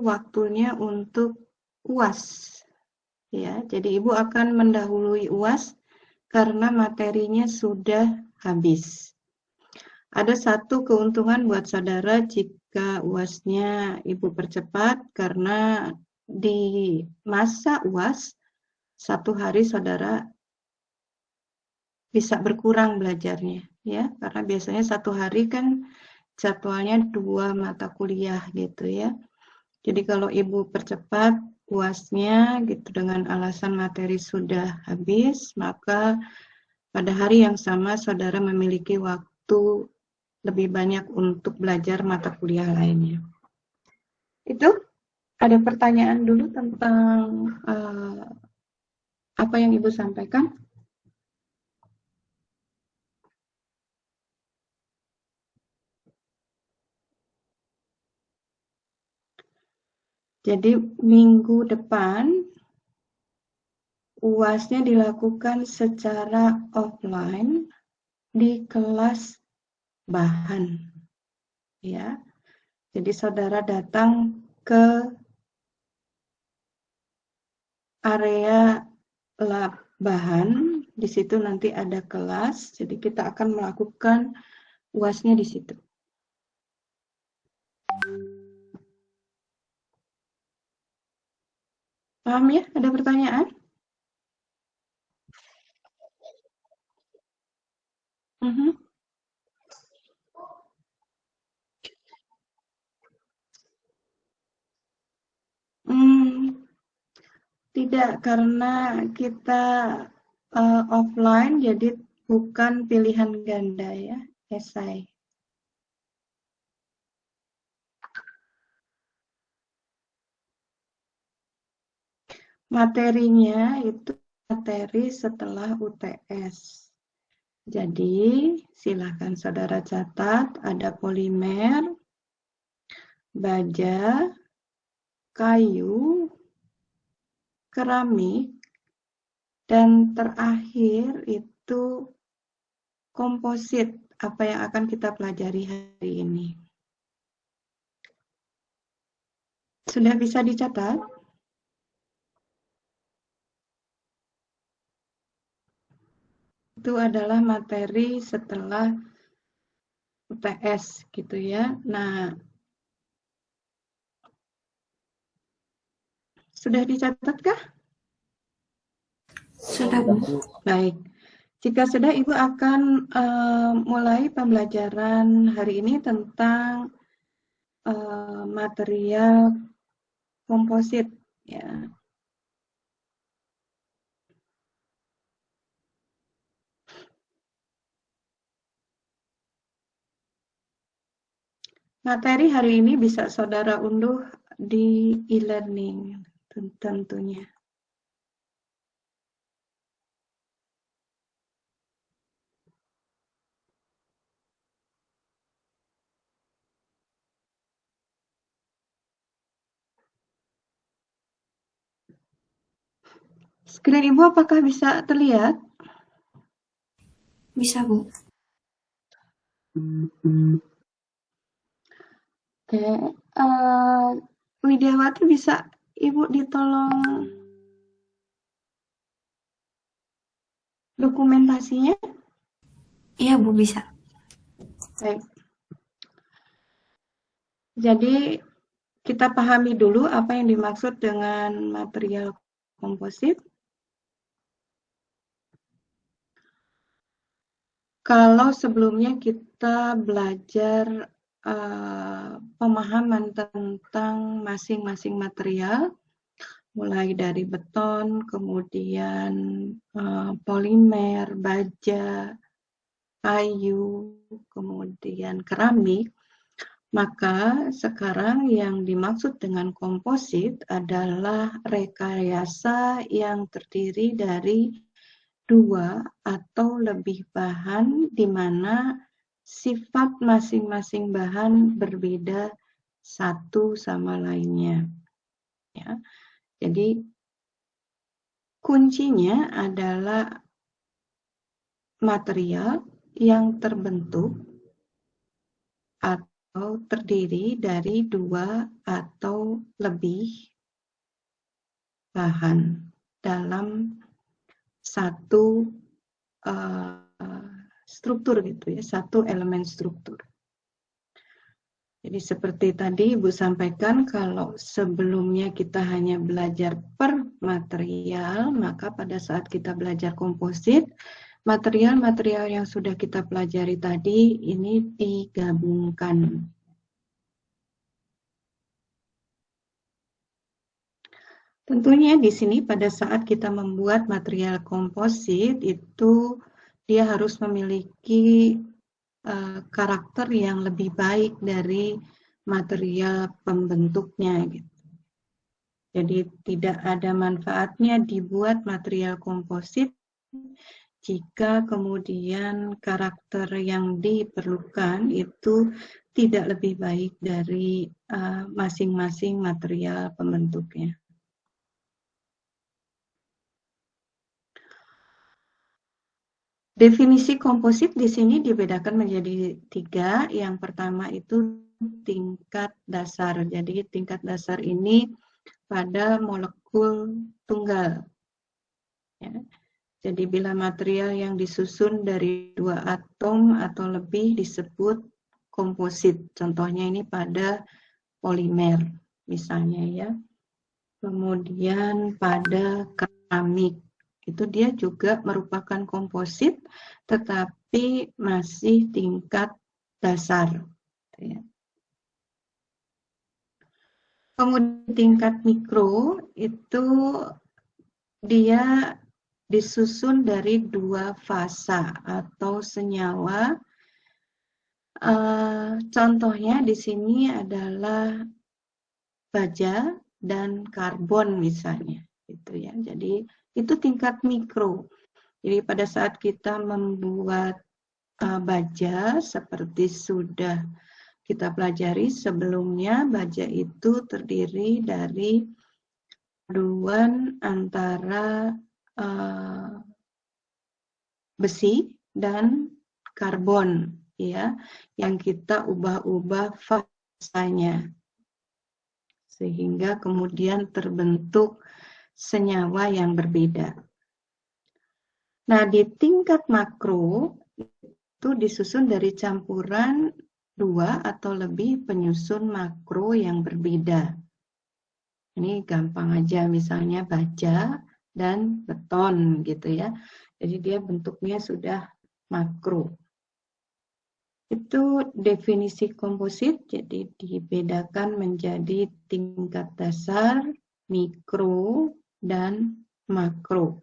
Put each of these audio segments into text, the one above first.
waktunya untuk UAS. Ya, jadi Ibu akan mendahului UAS karena materinya sudah habis. Ada satu keuntungan buat saudara jika UASnya Ibu percepat, karena di masa UAS, 1 hari saudara bisa berkurang belajarnya, ya, karena biasanya 1 hari kan jadwalnya 2 mata kuliah gitu ya. Jadi kalau Ibu percepat UASnya gitu dengan alasan materi sudah habis, maka pada hari yang sama saudara memiliki waktu lebih banyak untuk belajar mata kuliah lainnya. Itu ada pertanyaan dulu tentang apa yang Ibu sampaikan? Jadi minggu depan UASnya dilakukan secara offline di kelas bahan, ya. Jadi saudara datang ke area lab bahan, di situ nanti ada kelas. Jadi kita akan melakukan UASnya di situ. Paham ya? Ada pertanyaan? Tidak, karena kita offline, jadi bukan pilihan ganda ya, esai. Materinya itu materi setelah UTS. Jadi, silakan saudara catat, ada polimer, baja, kayu, keramik, dan terakhir itu komposit, apa yang akan kita pelajari hari ini. Sudah bisa dicatat? Itu adalah materi setelah UTS gitu ya. Nah, sudah dicatatkah? Sudah, Bu. Baik. Jika sudah, Ibu akan mulai pembelajaran hari ini tentang material komposit ya. Materi hari ini bisa saudara unduh di e-learning tentunya. Screen Ibu apakah bisa terlihat? Bisa, Bu. Oke, Widiawati bisa Ibu ditolong dokumentasinya? Iya, Bu, bisa. Baik. Jadi kita pahami dulu apa yang dimaksud dengan material komposit. Kalau sebelumnya kita belajar pemahaman tentang masing-masing material, mulai dari beton, kemudian polimer, baja, kayu, kemudian keramik, maka sekarang yang dimaksud dengan komposit adalah rekayasa yang terdiri dari 2 atau lebih bahan di mana sifat masing-masing bahan berbeda satu sama lainnya. Ya. Jadi kuncinya adalah material yang terbentuk atau terdiri dari 2 atau lebih bahan dalam satu struktur gitu ya, satu elemen struktur. Jadi seperti tadi Ibu sampaikan, kalau sebelumnya kita hanya belajar per material, maka pada saat kita belajar komposit, material-material yang sudah kita pelajari tadi ini digabungkan. Tentunya di sini pada saat kita membuat material komposit itu dia harus memiliki karakter yang lebih baik dari material pembentuknya gitu. Jadi tidak ada manfaatnya dibuat material komposit jika kemudian karakter yang diperlukan itu tidak lebih baik dari masing-masing material pembentuknya. Definisi komposit di sini dibedakan menjadi 3. Yang pertama itu tingkat dasar. Jadi tingkat dasar ini pada molekul tunggal. Ya. Jadi bila material yang disusun dari 2 atom atau lebih disebut komposit. Contohnya ini pada polimer misalnya ya. Kemudian pada keramik. Itu dia juga merupakan komposit, tetapi masih tingkat dasar. Kemudian tingkat mikro itu dia disusun dari 2 fasa atau senyawa. Contohnya di sini adalah baja dan karbon misalnya, gitu ya. Jadi itu tingkat mikro. Jadi pada saat kita membuat baja seperti sudah kita pelajari sebelumnya, baja itu terdiri dari paduan antara besi dan karbon ya, yang kita ubah-ubah fasanya sehingga kemudian terbentuk senyawa yang berbeda. Nah, di tingkat makro itu disusun dari campuran 2 atau lebih penyusun makro yang berbeda. Ini gampang aja, misalnya baja dan beton gitu ya. Jadi dia bentuknya sudah makro. Itu definisi komposit, jadi dibedakan menjadi tingkat dasar, mikro, dan makro.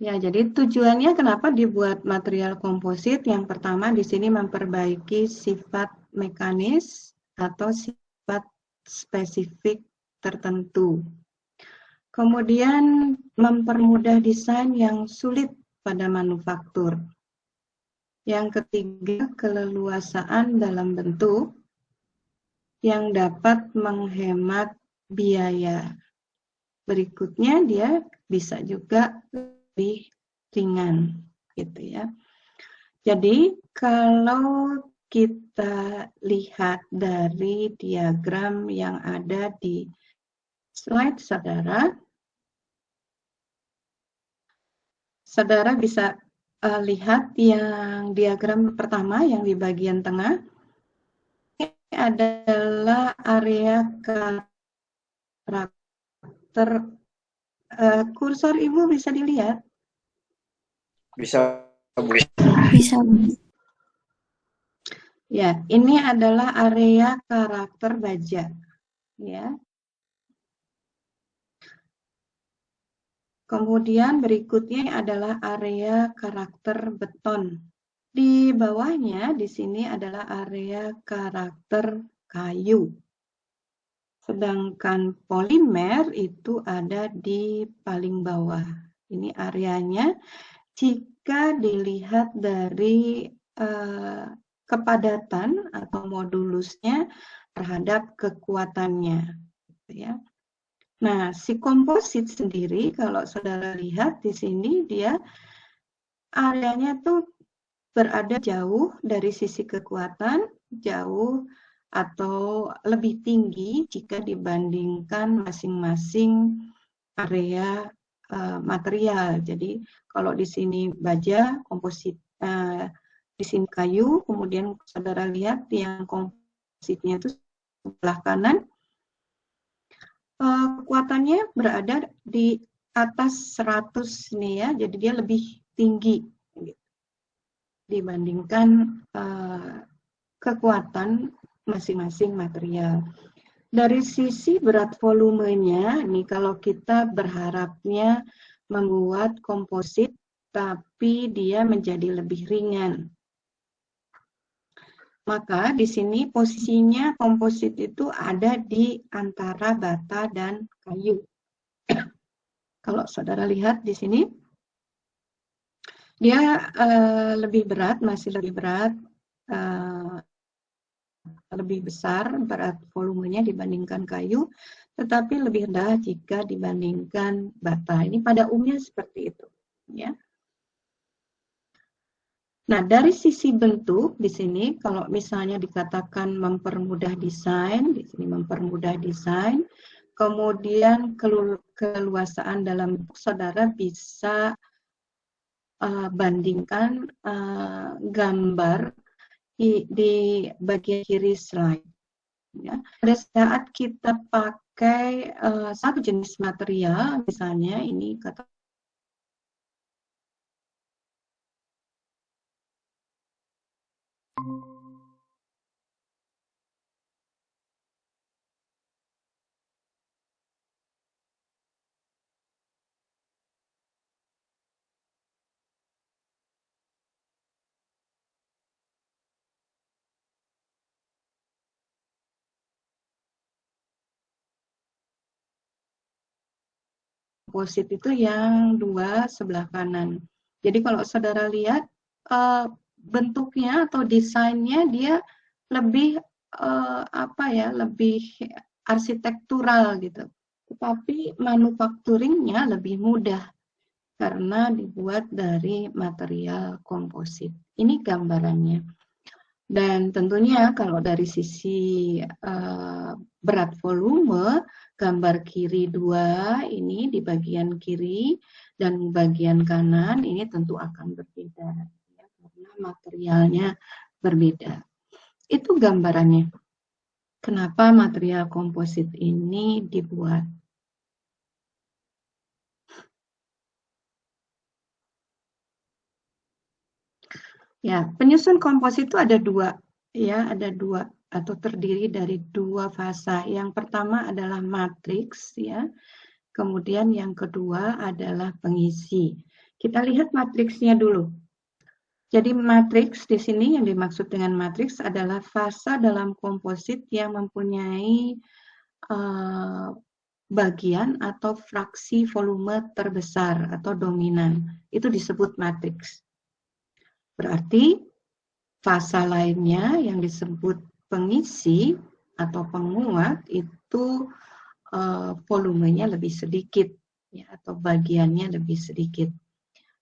Ya, jadi tujuannya kenapa dibuat material komposit? Yang pertama di sini memperbaiki sifat mekanis atau sifat spesifik tertentu. Kemudian mempermudah desain yang sulit pada manufaktur. Yang ketiga, keleluasaan dalam bentuk yang dapat menghemat biaya. Berikutnya dia bisa juga lebih ringan, gitu ya. Jadi kalau kita lihat dari diagram yang ada di slide saudara bisa lihat yang diagram pertama yang di bagian tengah. Ini adalah area karakter. Kursor Ibu bisa dilihat? Bisa, Bu. Bisa, Bu. Ya, ini adalah area karakter baja. Ya. Kemudian berikutnya adalah area karakter beton. Di bawahnya di sini adalah area karakter kayu. Sedangkan polimer itu ada di paling bawah. Ini areanya jika dilihat dari kepadatan atau modulusnya terhadap kekuatannya. Ya. Nah, si komposit sendiri kalau saudara lihat di sini dia areanya tuh berada jauh dari sisi kekuatan, jauh atau lebih tinggi jika dibandingkan masing-masing area material. Jadi kalau di sini baja, komposit, di sini kayu, kemudian saudara lihat yang kompositnya itu sebelah kanan, kekuatannya berada di atas 100 nih ya, jadi dia lebih tinggi dibandingkan kekuatan masing-masing material. Dari sisi berat volumenya, nih kalau kita berharapnya membuat komposit tapi dia menjadi lebih ringan, maka di sini posisinya komposit itu ada di antara bata dan kayu. Kalau saudara lihat di sini, dia lebih berat, masih lebih berat, lebih besar berat volumenya dibandingkan kayu, tetapi lebih rendah jika dibandingkan bata. Ini pada umumnya seperti itu, ya. Nah, dari sisi bentuk di sini, kalau misalnya dikatakan mempermudah desain, di sini mempermudah desain, kemudian keluasaan dalam bentuk, saudara bisa bandingkan gambar di bagian kiri slide. Ya. Pada saat kita pakai satu jenis material, misalnya ini kata komposit itu yang dua sebelah kanan. Jadi kalau saudara lihat bentuknya atau desainnya dia lebih lebih arsitektural gitu. Tetapi manufakturingnya lebih mudah karena dibuat dari material komposit. Ini gambarannya. Dan tentunya kalau dari sisi berat volume, gambar kiri 2 ini di bagian kiri dan bagian kanan ini tentu akan berbeda ya, karena materialnya berbeda. Itu gambarannya. Kenapa material komposit ini dibuat. Ya, penyusun komposit itu ada dua, ya, ada dua atau terdiri dari dua fasa. Yang pertama adalah matriks, ya. Kemudian yang kedua adalah pengisi. Kita lihat matriksnya dulu. Jadi matriks di sini yang dimaksud dengan matriks adalah fasa dalam komposit yang mempunyai bagian atau fraksi volume terbesar atau dominan. Itu disebut matriks. Berarti fasa lainnya yang disebut pengisi atau penguat itu volumenya lebih sedikit ya, atau bagiannya lebih sedikit.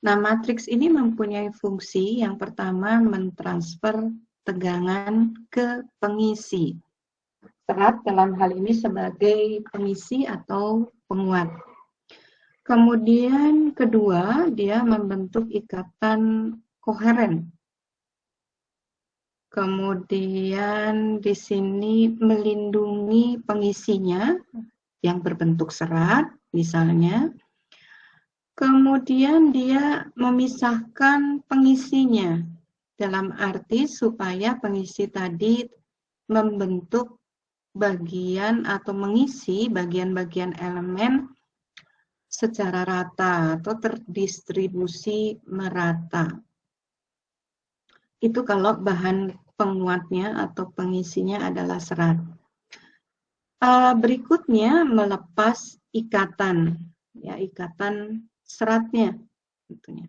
Nah, matriks ini mempunyai fungsi yang pertama mentransfer tegangan ke pengisi. Serat dalam hal ini sebagai pengisi atau penguat. Kemudian kedua, dia membentuk ikatan koheren. Kemudian di sini melindungi pengisinya yang berbentuk serat, misalnya. Kemudian dia memisahkan pengisinya, dalam arti supaya pengisi tadi membentuk bagian atau mengisi bagian-bagian elemen secara rata atau terdistribusi merata. Itu kalau bahan penguatnya atau pengisinya adalah serat. Berikutnya melepas ikatan, ya, ikatan seratnya. Tentunya.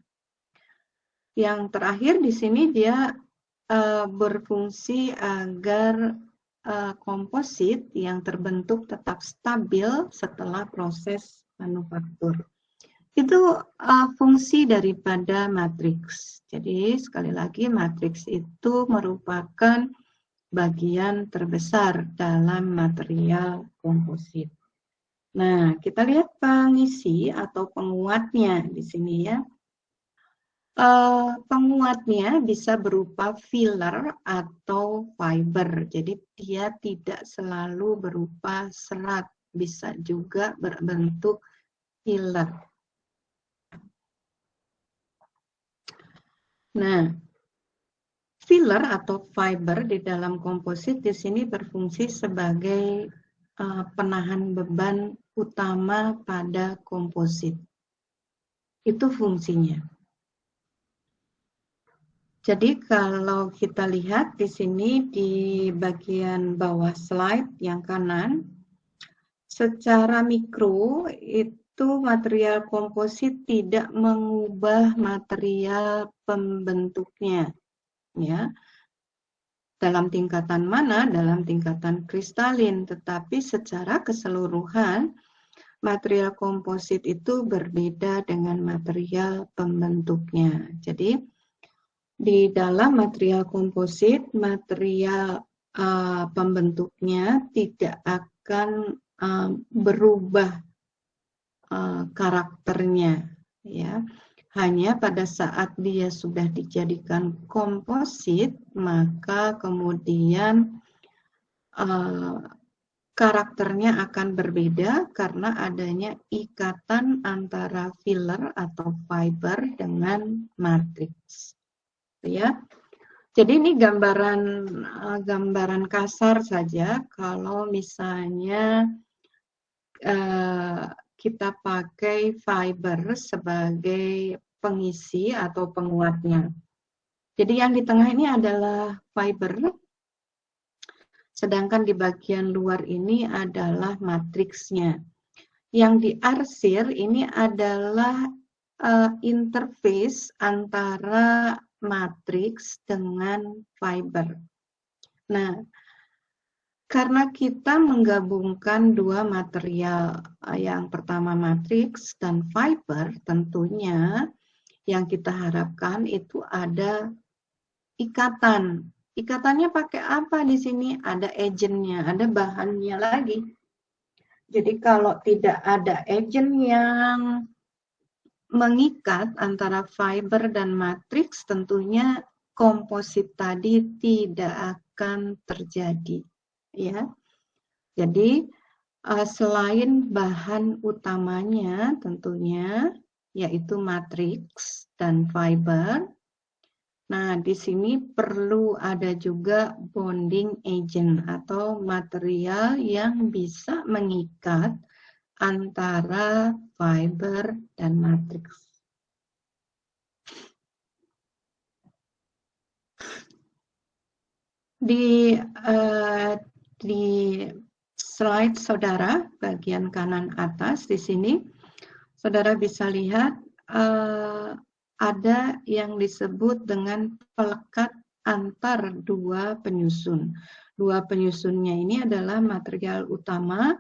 Yang terakhir di sini dia berfungsi agar komposit yang terbentuk tetap stabil setelah proses manufaktur. Itu fungsi daripada matriks. Jadi sekali lagi matriks itu merupakan bagian terbesar dalam material komposit. Nah, kita lihat pengisi atau penguatnya di sini ya. Penguatnya bisa berupa filler atau fiber. Jadi dia tidak selalu berupa serat, bisa juga berbentuk filler. Nah, filler atau fiber di dalam komposit di sini berfungsi sebagai penahan beban utama pada komposit. Itu fungsinya. Jadi kalau kita lihat di sini di bagian bawah slide yang kanan, secara mikro itu material komposit tidak mengubah material pembentuknya, ya. Dalam tingkatan mana? Dalam tingkatan kristalin, tetapi secara keseluruhan material komposit itu berbeda dengan material pembentuknya. Jadi di dalam material komposit, material pembentuknya tidak akan berubah karakternya, ya. Hanya pada saat dia sudah dijadikan komposit, maka kemudian karakternya akan berbeda karena adanya ikatan antara filler atau fiber dengan matriks. Ya, jadi ini gambaran kasar saja kalau misalnya kita pakai fiber sebagai pengisi atau penguatnya. Jadi yang di tengah ini adalah fiber, sedangkan di bagian luar ini adalah matriksnya. Yang diarsir ini adalah interface antara matriks dengan fiber. Nah, karena kita menggabungkan dua material, yang pertama matriks dan fiber, tentunya yang kita harapkan itu ada ikatan. Ikatannya pakai apa di sini? Ada agentnya, ada bahannya lagi. Jadi kalau tidak ada agent yang mengikat antara fiber dan matriks, tentunya komposit tadi tidak akan terjadi, ya. Jadi selain bahan utamanya tentunya yaitu matriks dan fiber, nah di sini perlu ada juga bonding agent atau material yang bisa mengikat antara fiber dan matriks. Di slide saudara bagian kanan atas di sini, saudara bisa lihat ada yang disebut dengan pelekat antar dua penyusun. Dua penyusunnya ini adalah material utama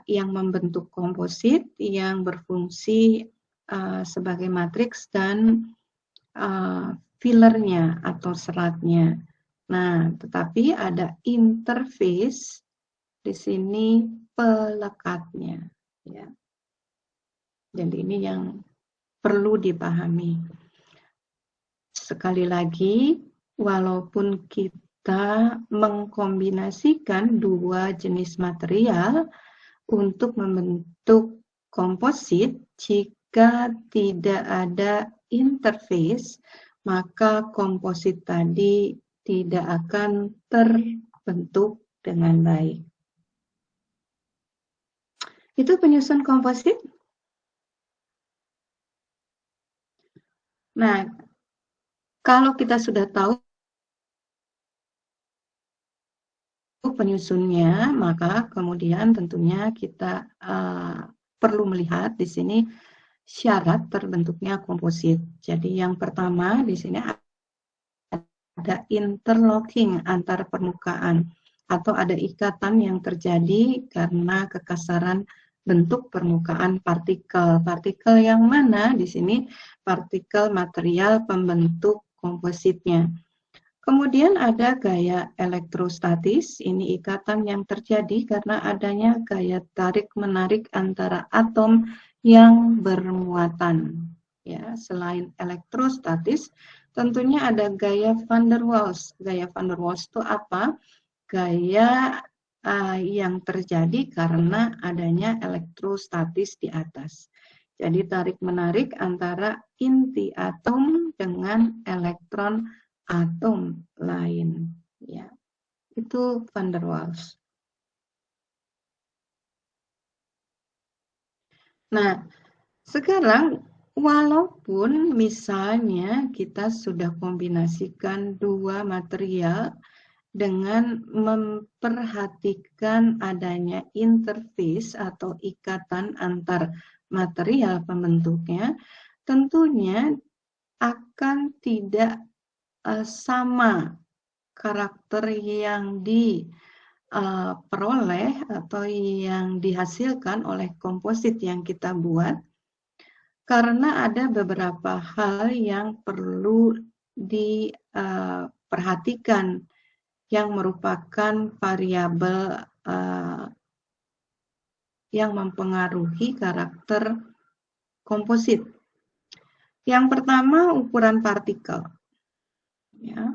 yang membentuk komposit yang berfungsi sebagai matriks dan fillernya atau seratnya. Nah, tetapi ada interface di sini pelekatnya, ya. Jadi ini yang perlu dipahami. Sekali lagi, walaupun kita mengkombinasikan dua jenis material untuk membentuk komposit, jika tidak ada interface, maka komposit tadi tidak akan terbentuk dengan baik. Itu penyusun komposit. Nah, kalau kita sudah tahu penyusunnya, maka kemudian tentunya kita perlu melihat di sini syarat terbentuknya komposit. Jadi yang pertama di sini ada interlocking antar permukaan atau ada ikatan yang terjadi karena kekasaran bentuk permukaan partikel. Partikel yang mana? Di sini partikel material pembentuk kompositnya. Kemudian ada gaya elektrostatis, ini ikatan yang terjadi karena adanya gaya tarik-menarik antara atom yang bermuatan. Ya, selain elektrostatis, tentunya ada gaya van der Waals. Gaya van der Waals itu apa? Gaya yang terjadi karena adanya elektrostatis di atas. Jadi tarik-menarik antara inti atom dengan elektron atom lain, ya, itu van der Waals. Nah, sekarang walaupun misalnya kita sudah kombinasikan dua material dengan memperhatikan adanya interface atau ikatan antar material pembentuknya, tentunya akan tidak sama karakter yang diperoleh atau yang dihasilkan oleh komposit yang kita buat, karena ada beberapa hal yang perlu diperhatikan yang merupakan variabel yang mempengaruhi karakter komposit. Yang pertama, ukuran partikel. Ya.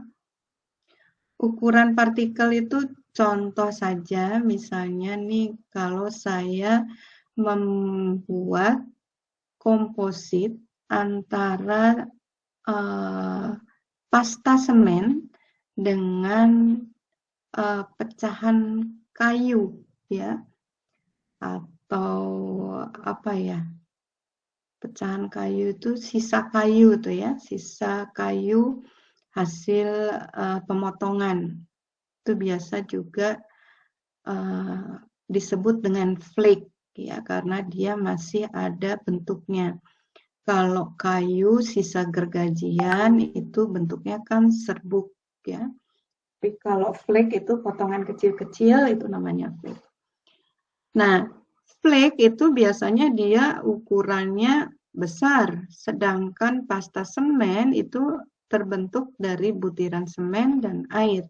Ukuran partikel itu contoh saja, misalnya nih kalau saya membuat komposit antara pasta semen dengan pecahan kayu, ya, atau apa ya? Pecahan kayu itu sisa kayu tuh ya, sisa kayu hasil pemotongan. Itu biasa juga disebut dengan flake, ya, karena dia masih ada bentuknya. Kalau kayu sisa gergajian itu bentuknya kan serbuk, ya. Tapi kalau flake itu potongan kecil-kecil, itu namanya flake. Nah, flake itu biasanya dia ukurannya besar, sedangkan pasta semen itu terbentuk dari butiran semen dan air,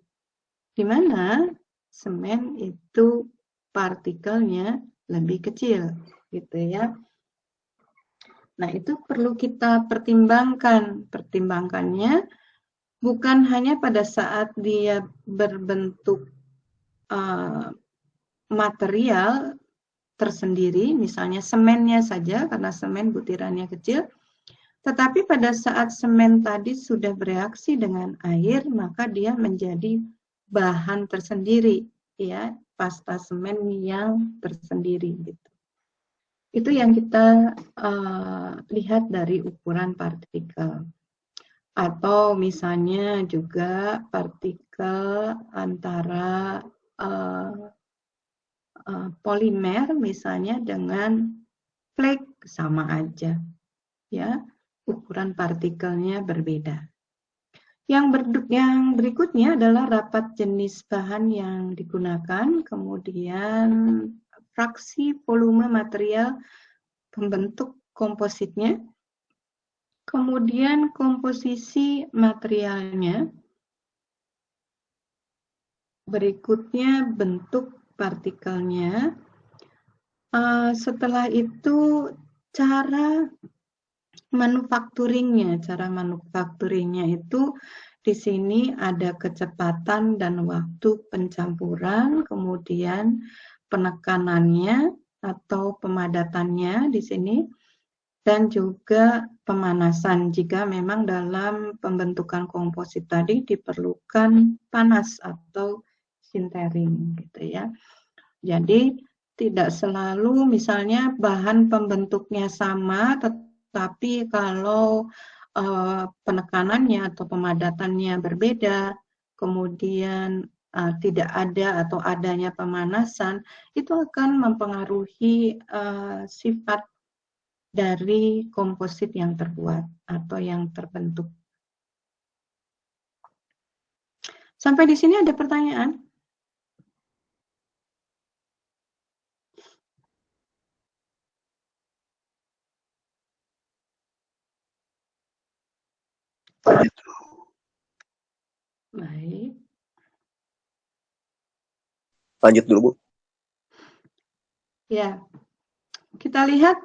di mana semen itu partikelnya lebih kecil, gitu ya. Nah, itu perlu kita pertimbangkan. Pertimbangannya bukan hanya pada saat dia berbentuk material tersendiri, misalnya semennya saja, karena semen butirannya kecil, tetapi pada saat semen tadi sudah bereaksi dengan air, maka dia menjadi bahan tersendiri, ya, pasta semen yang tersendiri, gitu. Itu yang kita lihat dari ukuran partikel. Atau misalnya juga partikel antara polimer misalnya dengan flake, sama aja, ya, ukuran partikelnya berbeda. Yang berikutnya adalah rapat jenis bahan yang digunakan, kemudian fraksi volume material pembentuk kompositnya, kemudian komposisi materialnya, berikutnya bentuk partikelnya, setelah itu cara manufakturingnya. Cara manufakturingnya itu di sini ada kecepatan dan waktu pencampuran, kemudian penekanannya atau pemadatannya di sini, dan juga pemanasan jika memang dalam pembentukan komposit tadi diperlukan panas atau sintering, gitu ya. Jadi tidak selalu misalnya bahan pembentuknya sama, tetapi kalau penekanannya atau pemadatannya berbeda, kemudian tidak ada atau adanya pemanasan, itu akan mempengaruhi sifat dari komposit yang terbuat atau yang terbentuk. Sampai di sini ada pertanyaan? Baik. Lanjut dulu, Bu. Ya. Kita lihat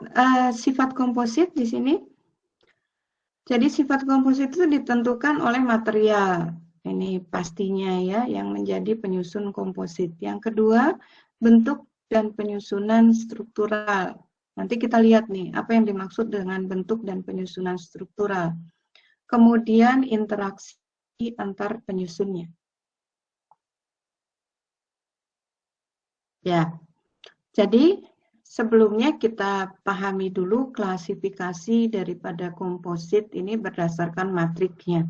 sifat komposit di sini. Jadi sifat komposit itu ditentukan oleh material. Ini pastinya ya, yang menjadi penyusun komposit. Yang kedua, bentuk dan penyusunan struktural. Nanti kita lihat nih, apa yang dimaksud dengan bentuk dan penyusunan struktural. Kemudian interaksi antar penyusunnya. Ya, jadi sebelumnya kita pahami dulu klasifikasi daripada komposit ini berdasarkan matriksnya.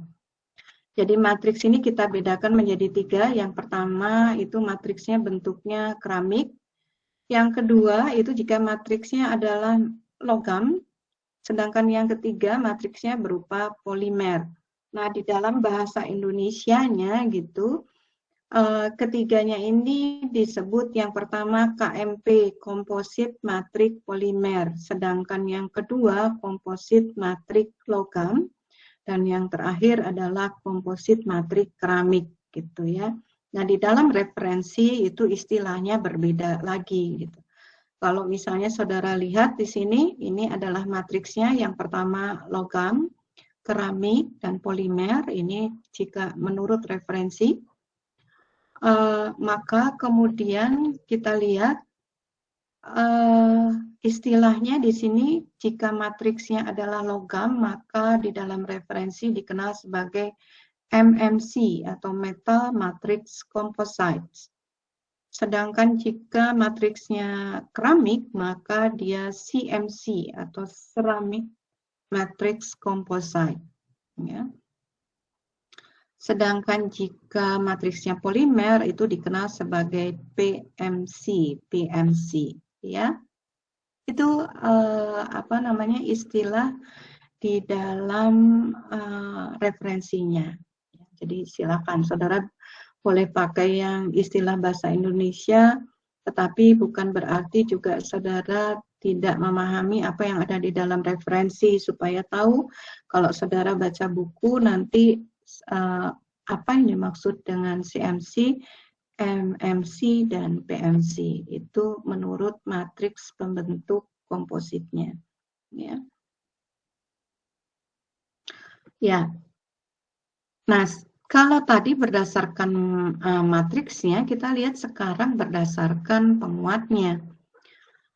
Jadi matriks ini kita bedakan menjadi 3. Yang pertama itu matriksnya bentuknya keramik. Yang kedua itu jika matriksnya adalah logam. Sedangkan yang ketiga matriksnya berupa polimer. Nah, di dalam bahasa Indonesianya gitu, ketiganya ini disebut yang pertama KMP, komposit matrik polimer. Sedangkan yang kedua komposit matrik logam. Dan yang terakhir adalah komposit matrik keramik gitu ya. Nah, di dalam referensi itu istilahnya berbeda lagi gitu. Kalau misalnya saudara lihat di sini, ini adalah matriksnya. Yang pertama logam, keramik, dan polimer. Ini jika menurut referensi. Maka kemudian kita lihat istilahnya di sini, jika matriksnya adalah logam, maka di dalam referensi dikenal sebagai MMC atau Metal Matrix Composites. Sedangkan jika matriksnya keramik, maka dia CMC atau Ceramic Matrix Composite. Ya. Sedangkan jika matriksnya polimer itu dikenal sebagai PMC. Ya, itu istilah di dalam referensinya. Jadi silakan saudara boleh pakai yang istilah bahasa Indonesia, tetapi bukan berarti juga saudara tidak memahami apa yang ada di dalam referensi, supaya tahu kalau saudara baca buku nanti apa yang dimaksud dengan CMC, MMC, dan PMC. Itu menurut matriks pembentuk kompositnya. Ya. Nah, kalau tadi berdasarkan matriksnya, kita lihat sekarang berdasarkan penguatnya.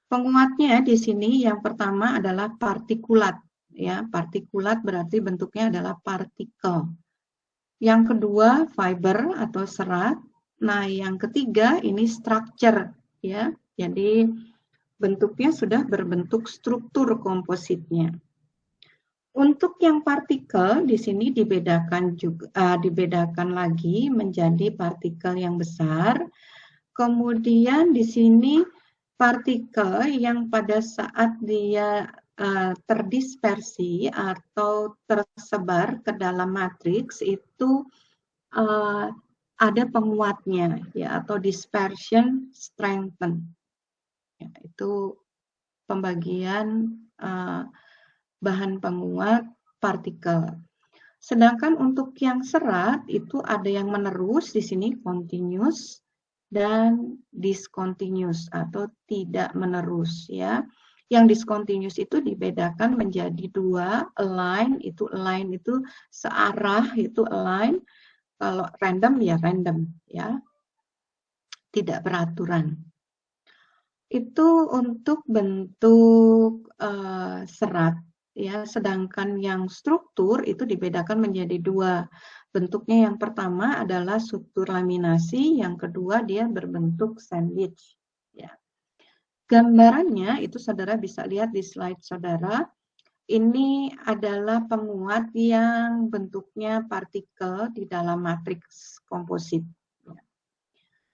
Penguatnya di sini yang pertama adalah partikulat. Ya, partikulat berarti bentuknya adalah partikel. Yang kedua fiber atau serat. Nah, yang ketiga ini structure, ya. Jadi bentuknya sudah berbentuk struktur kompositnya. Untuk yang partikel di sini dibedakan lagi menjadi partikel yang besar. Kemudian di sini partikel yang pada saat dia terdispersi atau tersebar ke dalam matriks itu ada penguatnya, ya, atau dispersion strengthen. Ya, itu pembagian bahan penguat partikel. Sedangkan untuk yang serat itu ada yang menerus di sini continuous dan discontinuous atau tidak menerus, ya. Yang discontinuous itu dibedakan menjadi 2, align itu searah, itu align. Kalau random ya random, ya. Tidak beraturan. Itu untuk bentuk serat, ya. Sedangkan yang struktur itu dibedakan menjadi 2. Bentuknya yang pertama adalah struktur laminasi, yang kedua dia berbentuk sandwich, ya. Gambarannya itu saudara bisa lihat di slide saudara. Ini adalah penguat yang bentuknya partikel di dalam matriks komposit.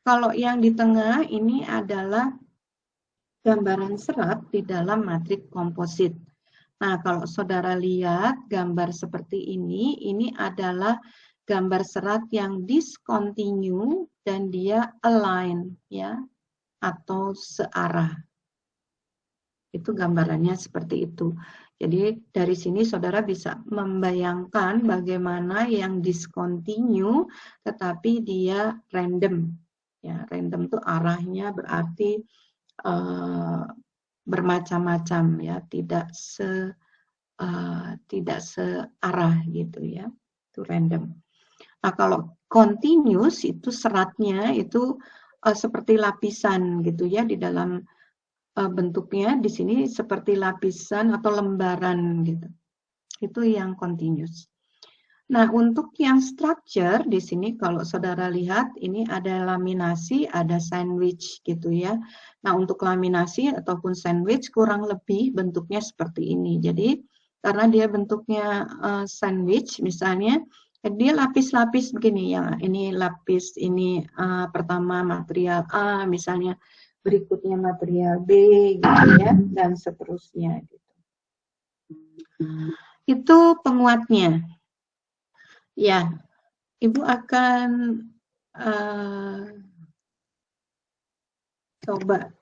Kalau yang di tengah ini adalah gambaran serat di dalam matriks komposit. Nah, kalau saudara lihat gambar seperti ini adalah gambar serat yang discontinue dan dia align, ya, atau searah. Itu gambarannya seperti itu. Jadi dari sini saudara bisa membayangkan bagaimana yang discontinue tetapi dia random. Ya, random itu arahnya berarti bermacam-macam, ya, tidak searah gitu, ya. Itu random. Nah, kalau continuous itu seratnya itu seperti lapisan gitu, ya, di dalam bentuknya di sini seperti lapisan atau lembaran gitu. Itu yang continuous. Nah, untuk yang structure di sini kalau saudara lihat ini ada laminasi, ada sandwich gitu, ya. Nah, untuk laminasi ataupun sandwich kurang lebih bentuknya seperti ini. Jadi karena dia bentuknya sandwich misalnya, dia lapis-lapis begini, ya. Ini lapis ini pertama material A misalnya, berikutnya material B gitu, ya, dan seterusnya gitu. Itu penguatnya. Ya, Ibu akan coba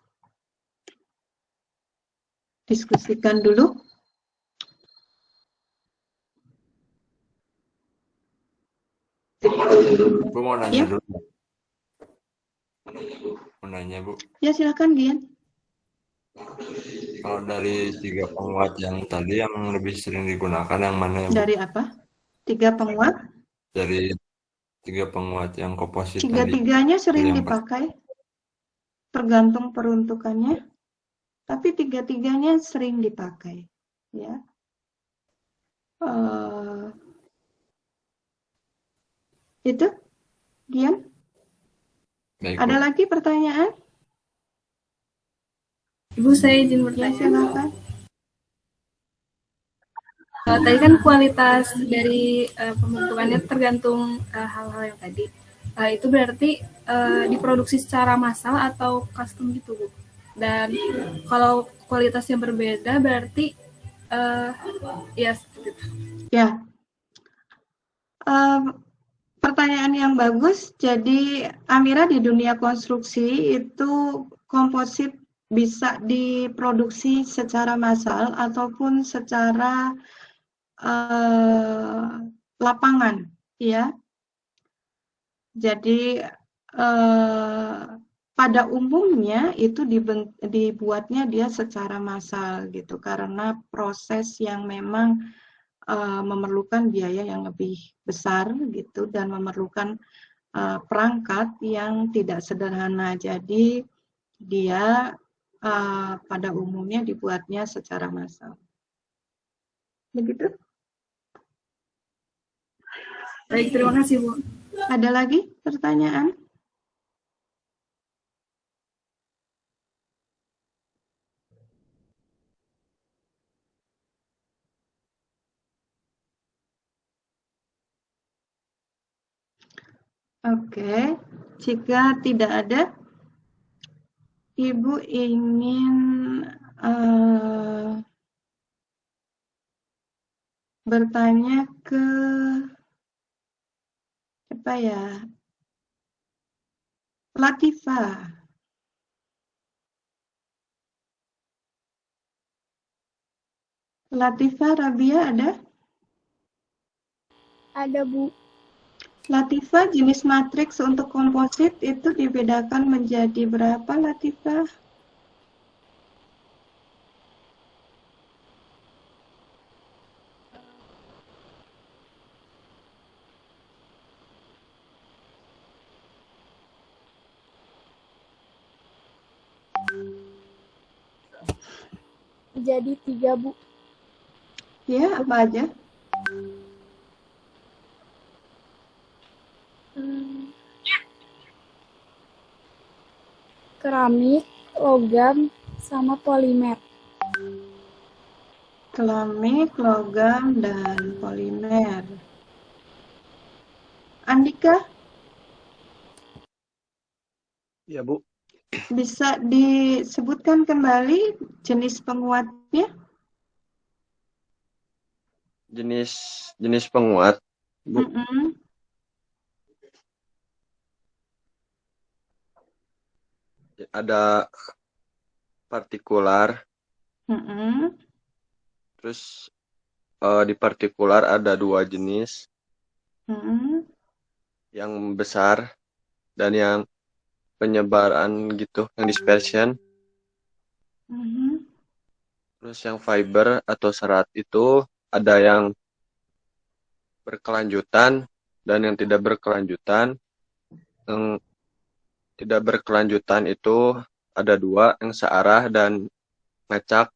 diskusikan dulu. Bu mau nanya Ya. dulu. Mau nanya, Bu. Ya, silakan, Gian. Kalau dari 3 penguat yang tadi yang lebih sering digunakan yang mana ya, Bu? Dari apa? 3 penguat? Dari 3 penguat yang komposit tadi. Tiga-tiganya sering Yang dipakai. Tergantung peruntukannya. Tapi tiga-tiganya sering dipakai. Ya. Itu, Gian. Baik, Ada Bu. lagi pertanyaan? Ibu, saya izin Ya, bertanya. silakan. Tadi kan kualitas dari pembentukannya tergantung hal-hal yang tadi. Itu berarti diproduksi secara massal atau custom gitu, Bu? Dan kalau kualitasnya berbeda berarti ya seperti itu. Ya. Pertanyaan yang bagus. Jadi Amira, di dunia konstruksi itu komposit bisa diproduksi secara massal ataupun secara lapangan, ya. Jadi pada umumnya itu dibuatnya dia secara massal gitu, karena proses yang memang memerlukan biaya yang lebih besar gitu dan memerlukan perangkat yang tidak sederhana. Jadi dia pada umumnya dibuatnya secara massal. Begitu? Baik, terima kasih, Bu. Ada lagi pertanyaan? Oke, jika tidak ada, Ibu ingin bertanya ke apa ya? Latifah. Latifah Rabia ada? Ada, Bu. Latifah, jenis matriks untuk komposit itu dibedakan menjadi berapa, Latifah? Jadi 3, Bu. Ya, apa aja? Keramik, logam, sama polimer. Keramik, logam, dan polimer. Andika, Ya, Bu. bisa disebutkan kembali jenis penguatnya? Jenis penguat, Bu. ada partikular, Mm-mm. terus di partikular ada 2 jenis, Mm-mm. yang besar dan yang penyebaran gitu, yang dispersion. Mhm. Terus yang fiber atau serat itu ada yang berkelanjutan dan yang tidak berkelanjutan. Yang tidak berkelanjutan itu ada 2, yang searah dan ngacak.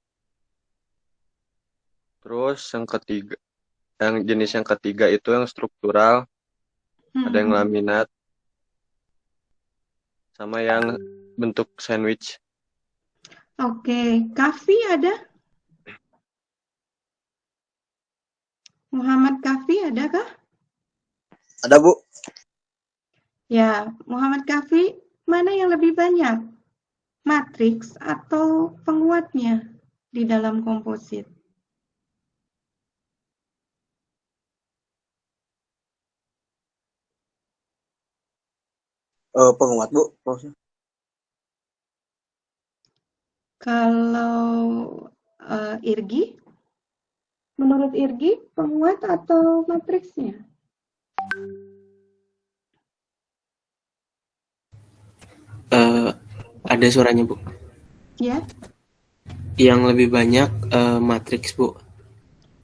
Terus yang jenis yang ketiga itu yang struktural, ada yang Mhm. laminat, sama yang bentuk sandwich. Oke, Kafi ada? Muhammad Kafi ada kah? Ada, Bu. Ya, Muhammad Kafi, mana yang lebih banyak? Matriks atau penguatnya di dalam komposit? Penguat, Bu. Kalau Irgi, menurut Irgi, penguat atau matriksnya? Ada suaranya, Bu. Ya, Yang lebih banyak matriks, Bu.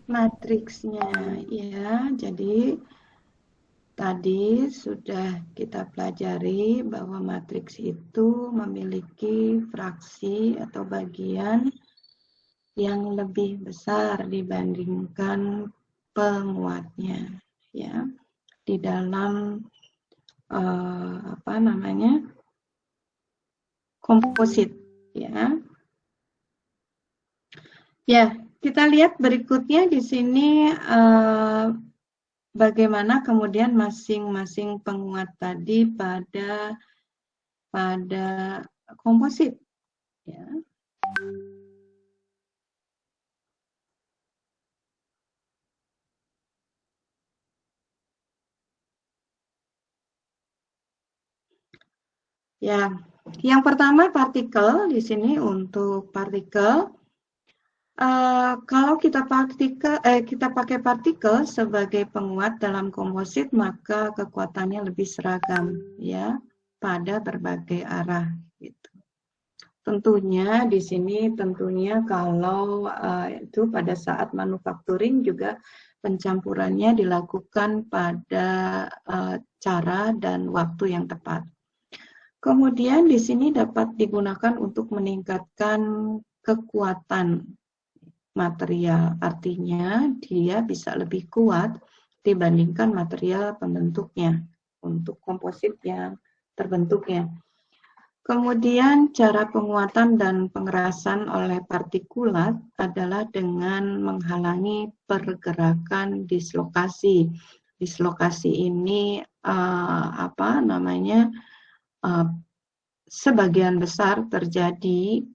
matriksnya. Ya, jadi tadi sudah kita pelajari bahwa matriks itu memiliki fraksi atau bagian yang lebih besar dibandingkan penguatnya, ya, di dalam komposit, ya. Ya, kita lihat berikutnya di sini bagaimana kemudian masing-masing penguat tadi pada komposit, ya. Ya, yang pertama partikel di sini untuk partikel. Kalau kita pakai partikel sebagai penguat dalam komposit, maka kekuatannya lebih seragam, ya, pada berbagai arah. Gitu. Tentunya di sini kalau itu pada saat manufacturing juga pencampurannya dilakukan pada cara dan waktu yang tepat. Kemudian di sini dapat digunakan untuk meningkatkan kekuatan material, artinya dia bisa lebih kuat dibandingkan material pembentuknya untuk komposit yang terbentuknya. Kemudian cara penguatan dan pengerasan oleh partikulat adalah dengan menghalangi pergerakan dislokasi. Dislokasi ini sebagian besar terjadi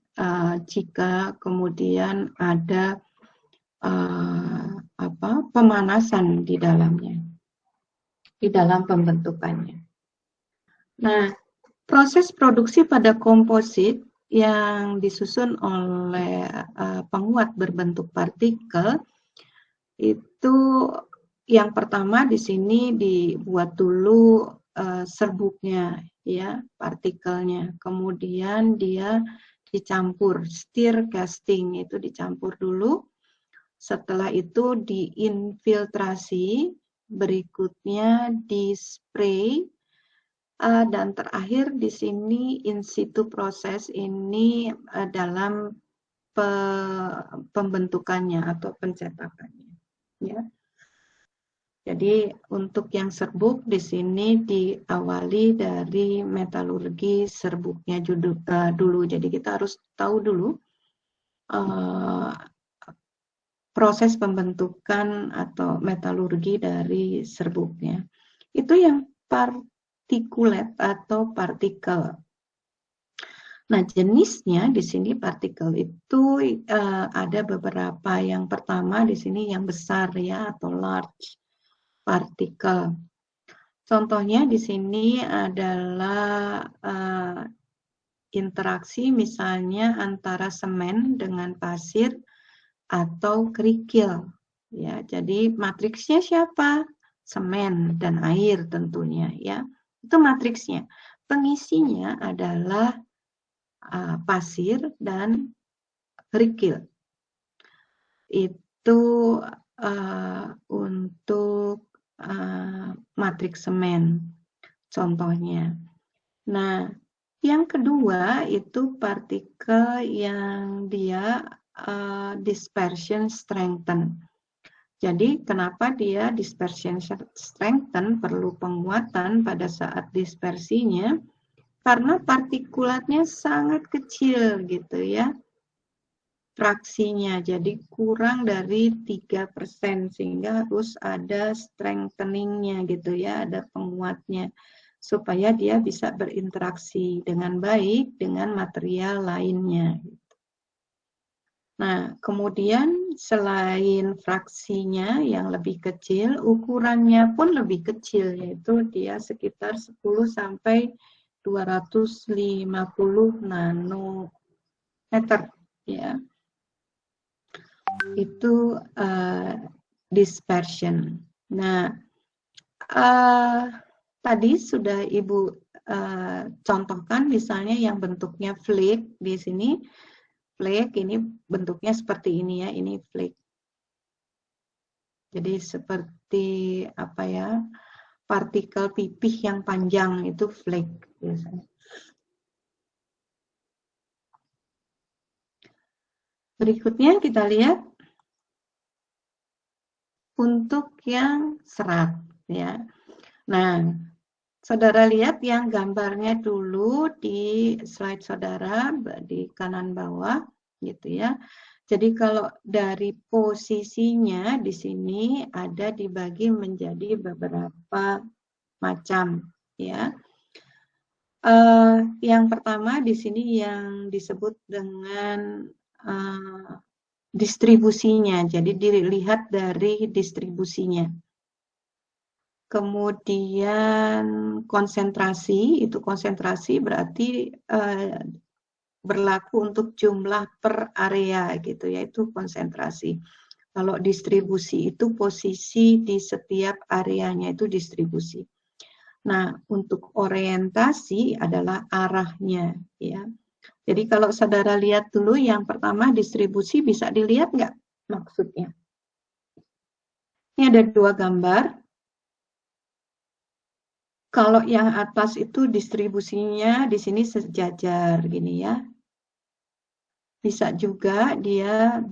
jika kemudian ada pemanasan di dalamnya, di dalam pembentukannya. Nah, proses produksi pada komposit yang disusun oleh penguat berbentuk partikel itu yang pertama di sini dibuat dulu serbuknya, ya, partikelnya. Kemudian dia dicampur, stir casting itu dicampur dulu. Setelah itu diinfiltrasi, berikutnya di spray, dan terakhir di sini in situ proses ini dalam pembentukannya atau pencetakannya, ya. Jadi untuk yang serbuk di sini diawali dari metalurgi serbuknya dulu. Jadi kita harus tahu dulu proses pembentukan atau metalurgi dari serbuknya. Itu yang partikulat atau partikel. Nah, jenisnya di sini partikel itu ada beberapa. Yang pertama di sini yang besar, ya, atau large partikel. Contohnya di sini adalah berinteraksi misalnya antara semen dengan pasir atau kerikil. Ya, jadi matriksnya siapa? Semen dan air tentunya ya. Itu matriksnya. Pengisinya adalah pasir dan kerikil. Itu untuk matriks semen contohnya. Nah, yang kedua itu partikel yang dia dispersion strengthen. Jadi kenapa dia dispersion strengthen perlu penguatan pada saat dispersinya? Karena partikulatnya sangat kecil gitu ya. Fraksinya jadi kurang dari 3% sehingga harus ada strengtheningnya gitu ya, ada penguatnya supaya dia bisa berinteraksi dengan baik dengan material lainnya. Nah, kemudian selain fraksinya yang lebih kecil, ukurannya pun lebih kecil, yaitu dia sekitar 10 sampai 250 nanometer ya. Itu dispersion. Nah, tadi sudah Ibu contohkan misalnya yang bentuknya flake di sini. Flake ini bentuknya seperti ini ya, ini flake. Jadi seperti apa ya, partikel pipih yang panjang itu flake biasanya. Berikutnya kita lihat untuk yang serat ya. Nah, saudara lihat yang gambarnya dulu di slide saudara di kanan bawah gitu ya. Jadi kalau dari posisinya di sini ada dibagi menjadi beberapa macam ya. Yang pertama di sini yang disebut dengan distribusinya. Jadi dilihat dari distribusinya. Kemudian konsentrasi, itu konsentrasi berarti berlaku untuk jumlah per area gitu ya, itu konsentrasi. Kalau distribusi itu posisi di setiap areanya itu distribusi. Nah, untuk orientasi adalah arahnya ya. Jadi kalau saudara lihat dulu yang pertama distribusi, bisa dilihat nggak maksudnya? Ini ada dua gambar. Kalau yang atas itu distribusinya di sini sejajar gini ya. Bisa juga dia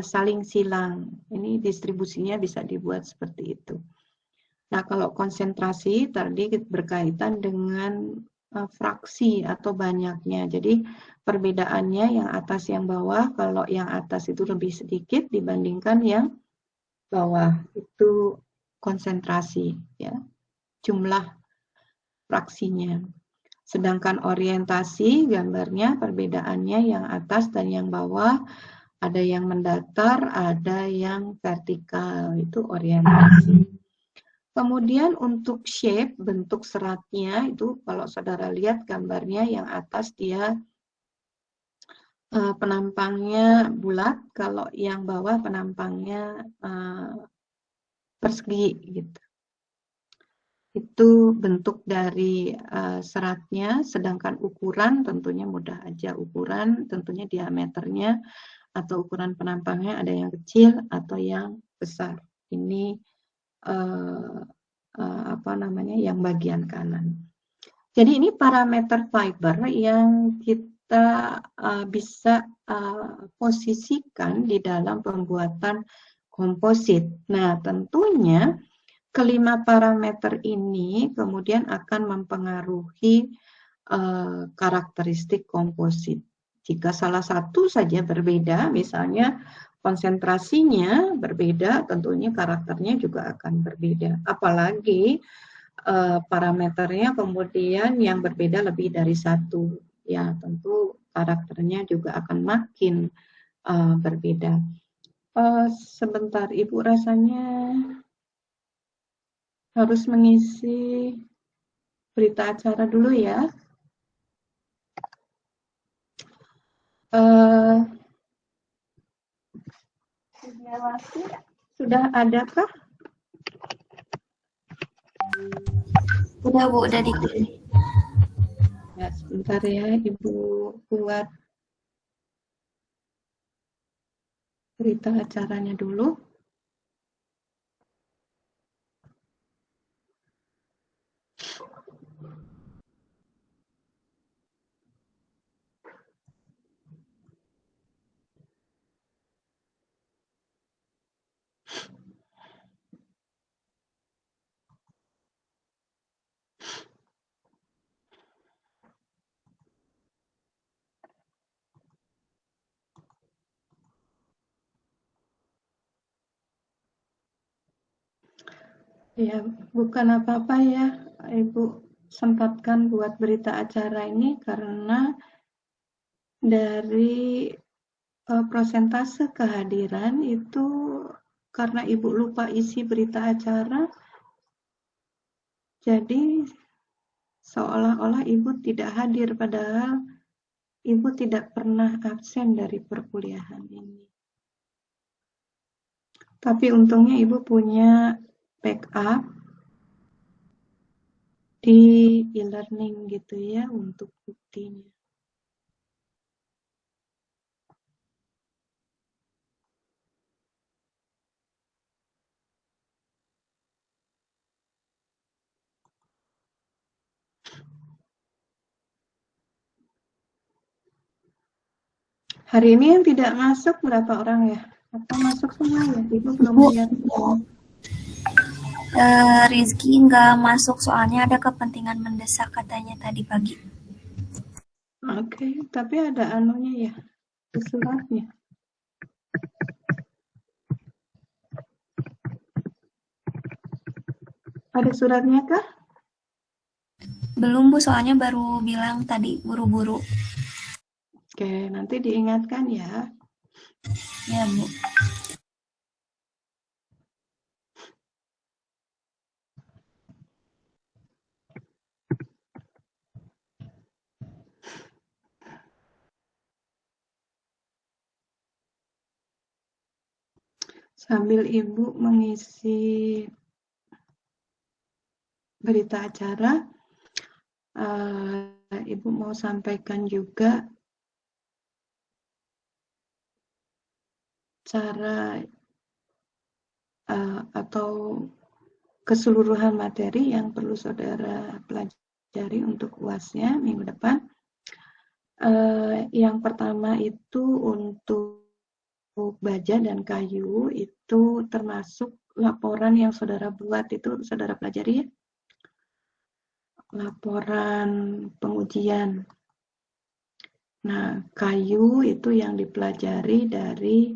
saling silang. Ini distribusinya bisa dibuat seperti itu. Nah, kalau konsentrasi tadi berkaitan dengan fraksi atau banyaknya. Jadi perbedaannya yang atas yang bawah, kalau yang atas itu lebih sedikit dibandingkan yang bawah. Itu konsentrasi ya. Jumlah fraksinya. Sedangkan orientasi gambarnya perbedaannya yang atas dan yang bawah, ada yang mendatar, ada yang vertikal, itu orientasi. Kemudian untuk shape, bentuk seratnya itu kalau saudara lihat gambarnya yang atas dia penampangnya bulat, kalau yang bawah penampangnya persegi gitu. Itu bentuk dari seratnya, sedangkan ukuran tentunya mudah aja. Ukuran tentunya diameternya atau ukuran penampangnya ada yang kecil atau yang besar. Ini apa namanya, yang bagian kanan. Jadi ini parameter fiber yang kita bisa posisikan di dalam pembuatan komposit. Nah, tentunya kelima parameter ini kemudian akan mempengaruhi karakteristik komposit. Jika salah satu saja berbeda, misalnya konsentrasinya berbeda, tentunya karakternya juga akan berbeda. Apalagi parameternya kemudian yang berbeda lebih dari satu, ya tentu karakternya juga akan makin berbeda. Sebentar, Ibu rasanya harus mengisi berita acara dulu ya. Eh, Widiawati, sudah adakah? Udah Bu, udah dikirim. Ya, sebentar ya, Ibu buat berita acaranya dulu. Ya, bukan apa-apa ya, Ibu sempatkan buat berita acara ini karena dari prosentase kehadiran itu karena Ibu lupa isi berita acara, jadi seolah-olah Ibu tidak hadir, padahal Ibu tidak pernah absen dari perkuliahan ini. Tapi untungnya Ibu punya backup di e-learning gitu ya untuk buktinya. Hari ini yang tidak masuk berapa orang ya? Atau masuk semua ya? Ibu belum Bu. lihat. Rizky nggak masuk soalnya ada kepentingan mendesak katanya tadi pagi. Oke, tapi ada anunya ya, di suratnya. Ada suratnya kah? Belum Bu, soalnya baru bilang tadi buru-buru. Oke, nanti diingatkan ya. Ya Bu. Sambil Ibu mengisi berita acara, Ibu mau sampaikan juga cara atau keseluruhan materi yang perlu saudara pelajari untuk UAS-nya minggu depan. Yang pertama itu untuk baja dan kayu, itu termasuk laporan yang saudara buat, itu saudara pelajari ya. Laporan pengujian. Nah, kayu itu yang dipelajari dari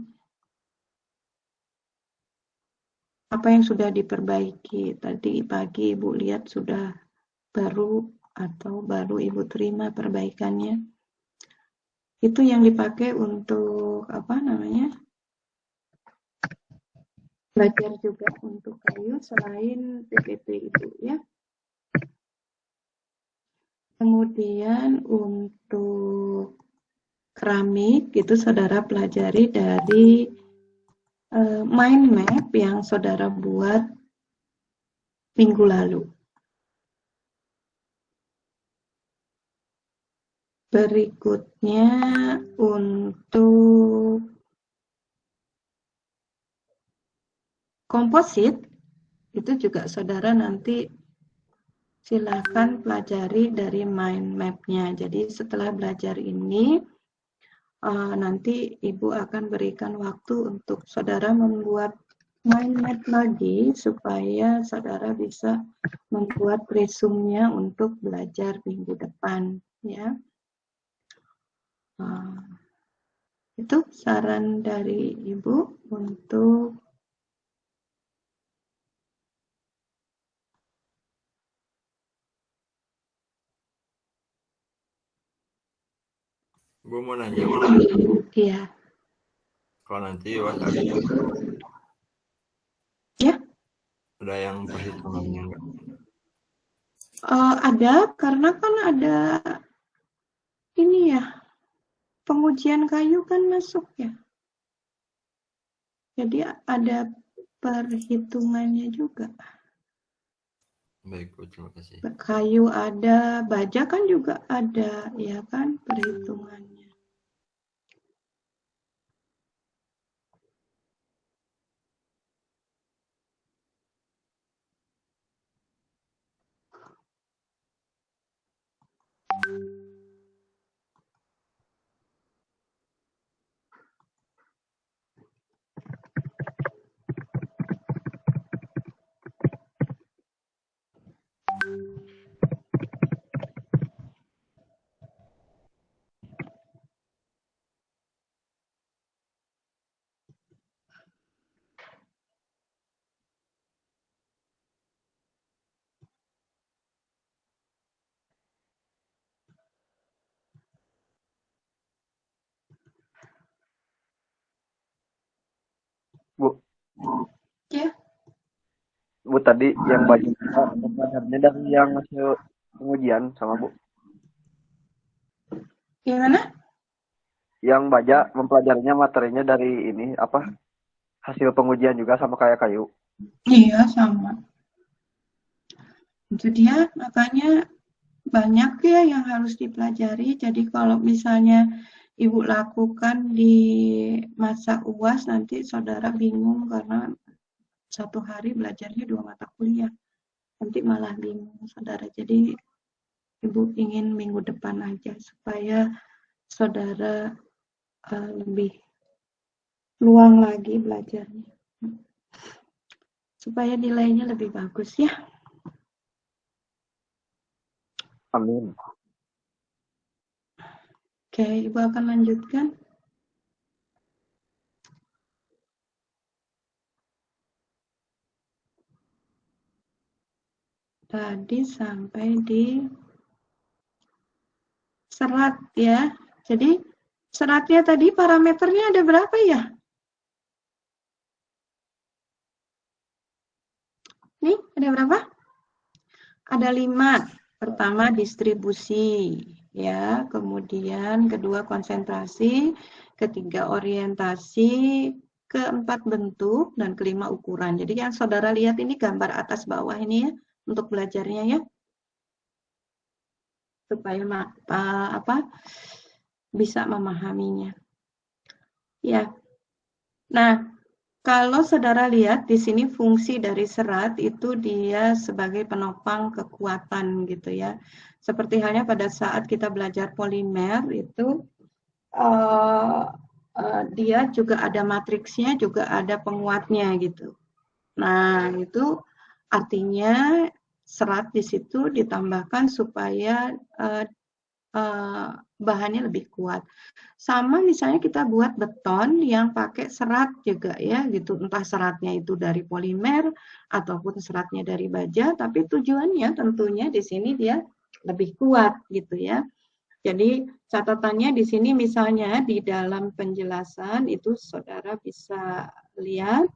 apa yang sudah diperbaiki. Tadi pagi Ibu lihat sudah baru atau baru Ibu terima perbaikannya. Itu yang dipakai untuk apa namanya? Belajar juga untuk kayu selain PPT Ibu ya. Kemudian untuk keramik itu saudara pelajari dari mind map yang saudara buat minggu lalu. Berikutnya untuk komposit itu juga saudara nanti silakan pelajari dari mind map-nya. Jadi setelah belajar ini nanti Ibu akan berikan waktu untuk saudara membuat mind map lagi supaya saudara bisa membuat resume-nya untuk belajar minggu depan ya. Itu saran dari Ibu untuk Gue mau nanya, iya. kalau nanti UAS ada, Ya. Ada yang perhitungannya nggak? Ada, karena kan ada ini ya, pengujian kayu kan masuk ya. Jadi ada perhitungannya juga. Baik, Bu, terima kasih. Kayu ada, baja kan juga ada, ya kan, perhitungannya. Bu, Ya, Bu tadi yang banyak pembelajarannya dari yang hasil pengujian sama Bu. gimana? Yang baca mempelajarinya materinya dari ini apa? Hasil pengujian juga sama kayak kayu. Iya, sama. Itu dia, makanya banyak ya yang harus dipelajari. Jadi kalau misalnya Ibu lakukan di masa UAS, nanti saudara bingung karena satu hari belajarnya 2 mata kuliah. Nanti malah bingung saudara. Jadi Ibu ingin minggu depan aja supaya saudara lebih luang lagi belajarnya. Supaya nilainya lebih bagus ya. Amin. Oke, Ibu akan lanjutkan. Tadi sampai di serat ya. Jadi seratnya tadi parameternya ada berapa ya? Nih, ada berapa? Ada 5. Pertama distribusi ya, kemudian kedua konsentrasi, ketiga orientasi, keempat bentuk, dan kelima ukuran. Jadi yang saudara lihat ini gambar atas bawah ini ya, untuk belajarnya ya. Supaya bisa memahaminya. Ya. Nah, kalau saudara lihat di sini fungsi dari serat itu dia sebagai penopang kekuatan gitu ya. Seperti halnya pada saat kita belajar polimer itu dia juga ada matriksnya, juga ada penguatnya gitu. Nah, itu artinya serat di situ ditambahkan supaya bahannya lebih kuat. Sama misalnya kita buat beton yang pakai serat juga ya gitu, entah seratnya itu dari polimer ataupun seratnya dari baja, tapi tujuannya tentunya di sini dia lebih kuat gitu ya. Jadi catatannya di sini misalnya di dalam penjelasan itu saudara bisa lihat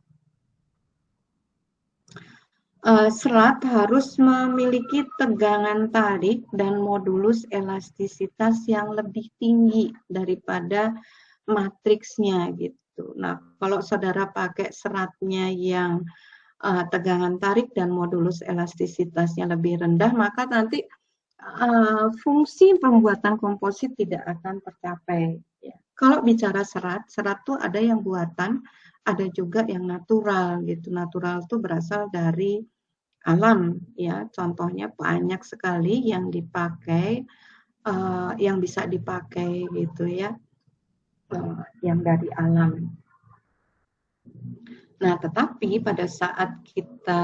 serat harus memiliki tegangan tarik dan modulus elastisitas yang lebih tinggi daripada matriksnya gitu. Nah, kalau saudara pakai seratnya yang tegangan tarik dan modulus elastisitasnya lebih rendah, maka nanti fungsi pembuatan komposit tidak akan tercapai. Ya. Kalau bicara serat, serat tuh ada yang buatan, ada juga yang natural gitu. Natural tuh berasal dari alam ya, contohnya banyak sekali yang dipakai yang bisa dipakai gitu ya, yang dari alam. Nah, tetapi pada saat kita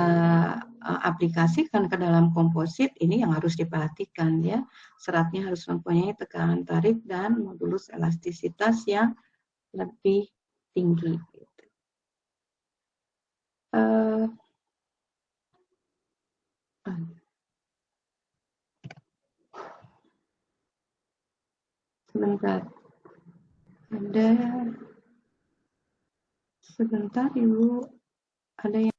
aplikasikan ke dalam komposit, ini yang harus diperhatikan ya, seratnya harus mempunyai tekanan tarik dan modulus elastisitas yang lebih tinggi. Gitu. Sebentar. Ada sebentar Ibu, ada yang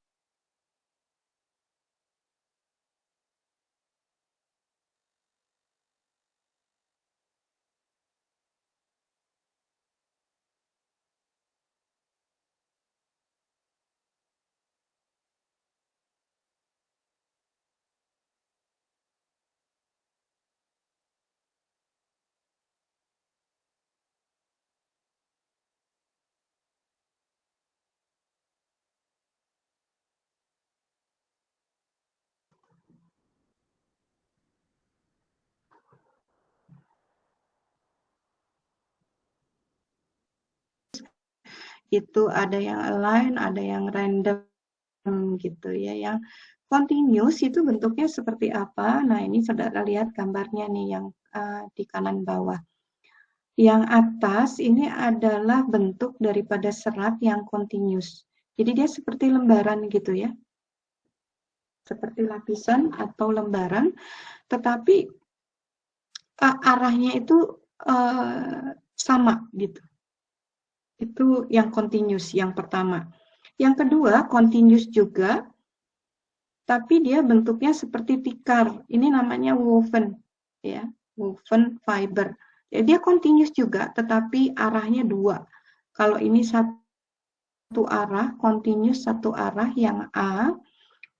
itu ada yang align, ada yang random gitu ya. Yang continuous itu bentuknya seperti apa? Nah, ini saudara lihat gambarnya nih yang di kanan bawah. Yang atas ini adalah bentuk daripada serat yang continuous. Jadi dia seperti lembaran gitu ya. Seperti lapisan atau lembaran, tetapi arahnya itu sama gitu. Itu yang continuous yang pertama. Yang kedua, continuous juga, tapi dia bentuknya seperti tikar. Ini namanya woven, ya, woven fiber. Ya, dia continuous juga, tetapi arahnya dua. Kalau ini satu arah, continuous satu arah yang A.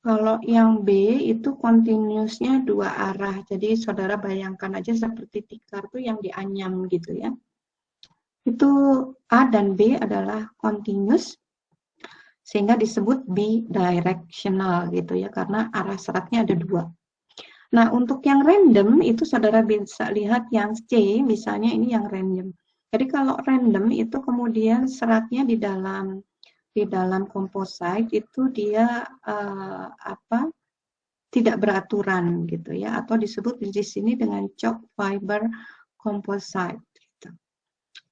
Kalau yang B itu continuousnya dua arah. Jadi saudara bayangkan aja seperti tikar tuh yang dianyam gitu ya. Itu A dan B adalah continuous, sehingga disebut bidirectional gitu ya, karena arah seratnya ada dua. Nah, untuk yang random itu saudara bisa lihat yang C, misalnya ini yang random. Jadi kalau random itu kemudian seratnya di dalam composite itu dia tidak beraturan gitu ya, atau disebut di sini dengan chalk fiber composite. Gitu.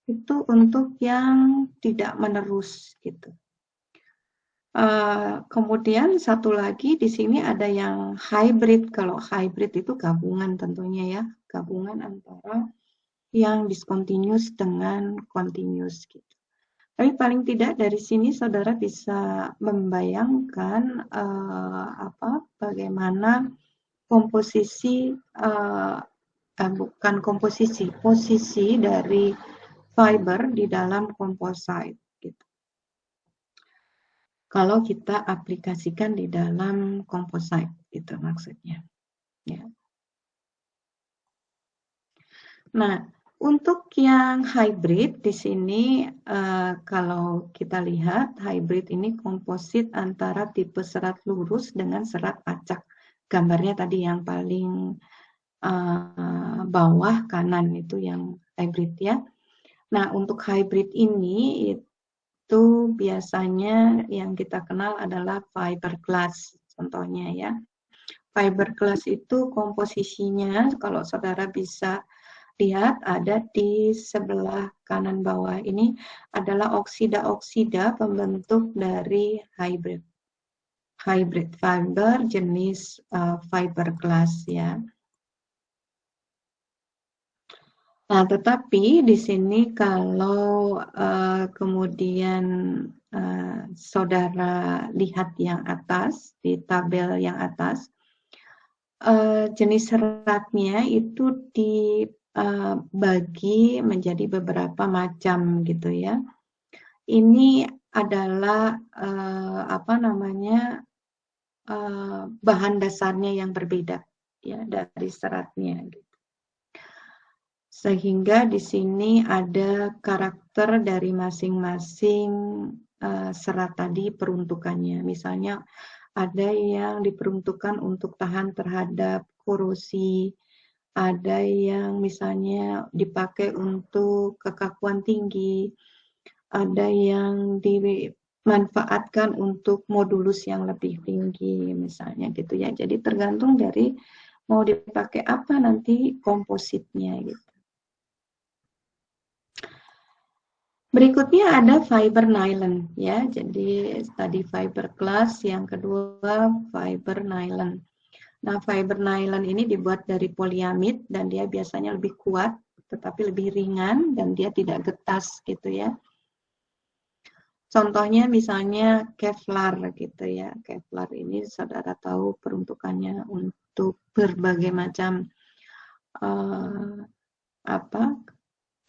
Itu untuk yang tidak menerus gitu. Kemudian satu lagi di sini ada yang hybrid. Kalau hybrid itu gabungan tentunya ya, gabungan antara yang discontinuous dengan continuous gitu. Tapi paling tidak dari sini saudara bisa membayangkan bagaimana komposisi bukan komposisi, posisi dari fiber di dalam composite. Kalau kita aplikasikan di dalam composite, itu maksudnya. Ya. Nah, untuk yang hybrid di sini, kalau kita lihat hybrid ini komposit antara tipe serat lurus dengan serat acak. Gambarnya tadi yang paling bawah kanan itu yang hybrid ya. Nah, untuk hybrid ini itu biasanya yang kita kenal adalah fiberglass contohnya ya. Fiberglass itu komposisinya kalau saudara bisa lihat ada di sebelah kanan bawah ini adalah oksida-oksida pembentuk dari hybrid fiber jenis fiberglass ya. Nah, tetapi di sini kalau kemudian saudara lihat yang atas, di tabel yang atas, jenis seratnya itu dibagi menjadi beberapa macam gitu ya. Ini adalah bahan dasarnya yang berbeda ya dari seratnya gitu. Sehingga di sini ada karakter dari masing-masing serat tadi peruntukannya. Misalnya ada yang diperuntukkan untuk tahan terhadap korosi, ada yang misalnya dipakai untuk kekakuan tinggi, ada yang dimanfaatkan untuk modulus yang lebih tinggi misalnya gitu ya. Jadi tergantung dari mau dipakai apa nanti kompositnya gitu. Berikutnya ada fiber nylon ya. Jadi tadi fiberglass, yang kedua fiber nylon. Nah, fiber nylon ini dibuat dari polyamid dan dia biasanya lebih kuat tetapi lebih ringan dan dia tidak getas gitu ya. Contohnya misalnya Kevlar gitu ya. Kevlar ini saudara tahu peruntukannya untuk berbagai macam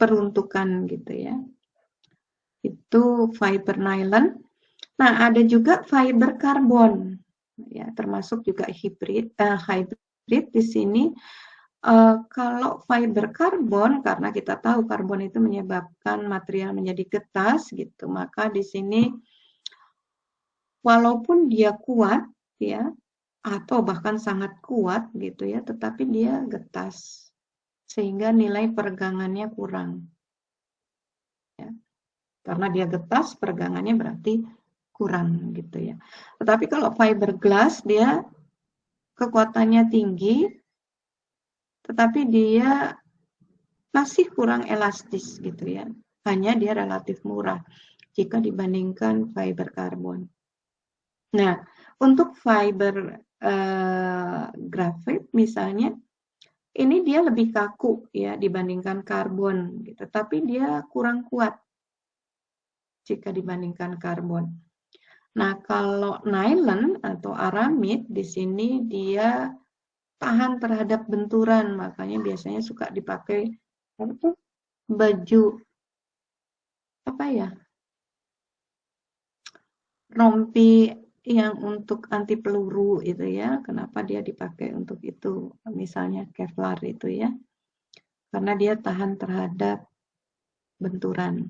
peruntukan gitu ya. Itu fiber nylon. Nah, ada juga fiber karbon, ya, termasuk juga hybrid di sini. Kalau fiber karbon, karena kita tahu karbon itu menyebabkan material menjadi getas, gitu, maka di sini walaupun dia kuat, ya, atau bahkan sangat kuat, gitu ya, tetapi dia getas, sehingga nilai peregangannya kurang. Ya. Karena dia getas, peregangannya berarti kurang gitu ya. Tetapi kalau fiberglass dia kekuatannya tinggi, tetapi dia masih kurang elastis gitu ya. Hanya dia relatif murah jika dibandingkan fiber karbon. Nah, untuk fiber grafit misalnya, ini dia lebih kaku ya dibandingkan karbon gitu, tapi dia kurang kuat jika dibandingkan karbon. Nah, kalau nylon atau aramid di sini dia tahan terhadap benturan, makanya biasanya suka dipakai baju apa ya? Rompi yang untuk anti peluru itu ya. Kenapa dia dipakai untuk itu? Misalnya Kevlar itu ya. Karena dia tahan terhadap benturan.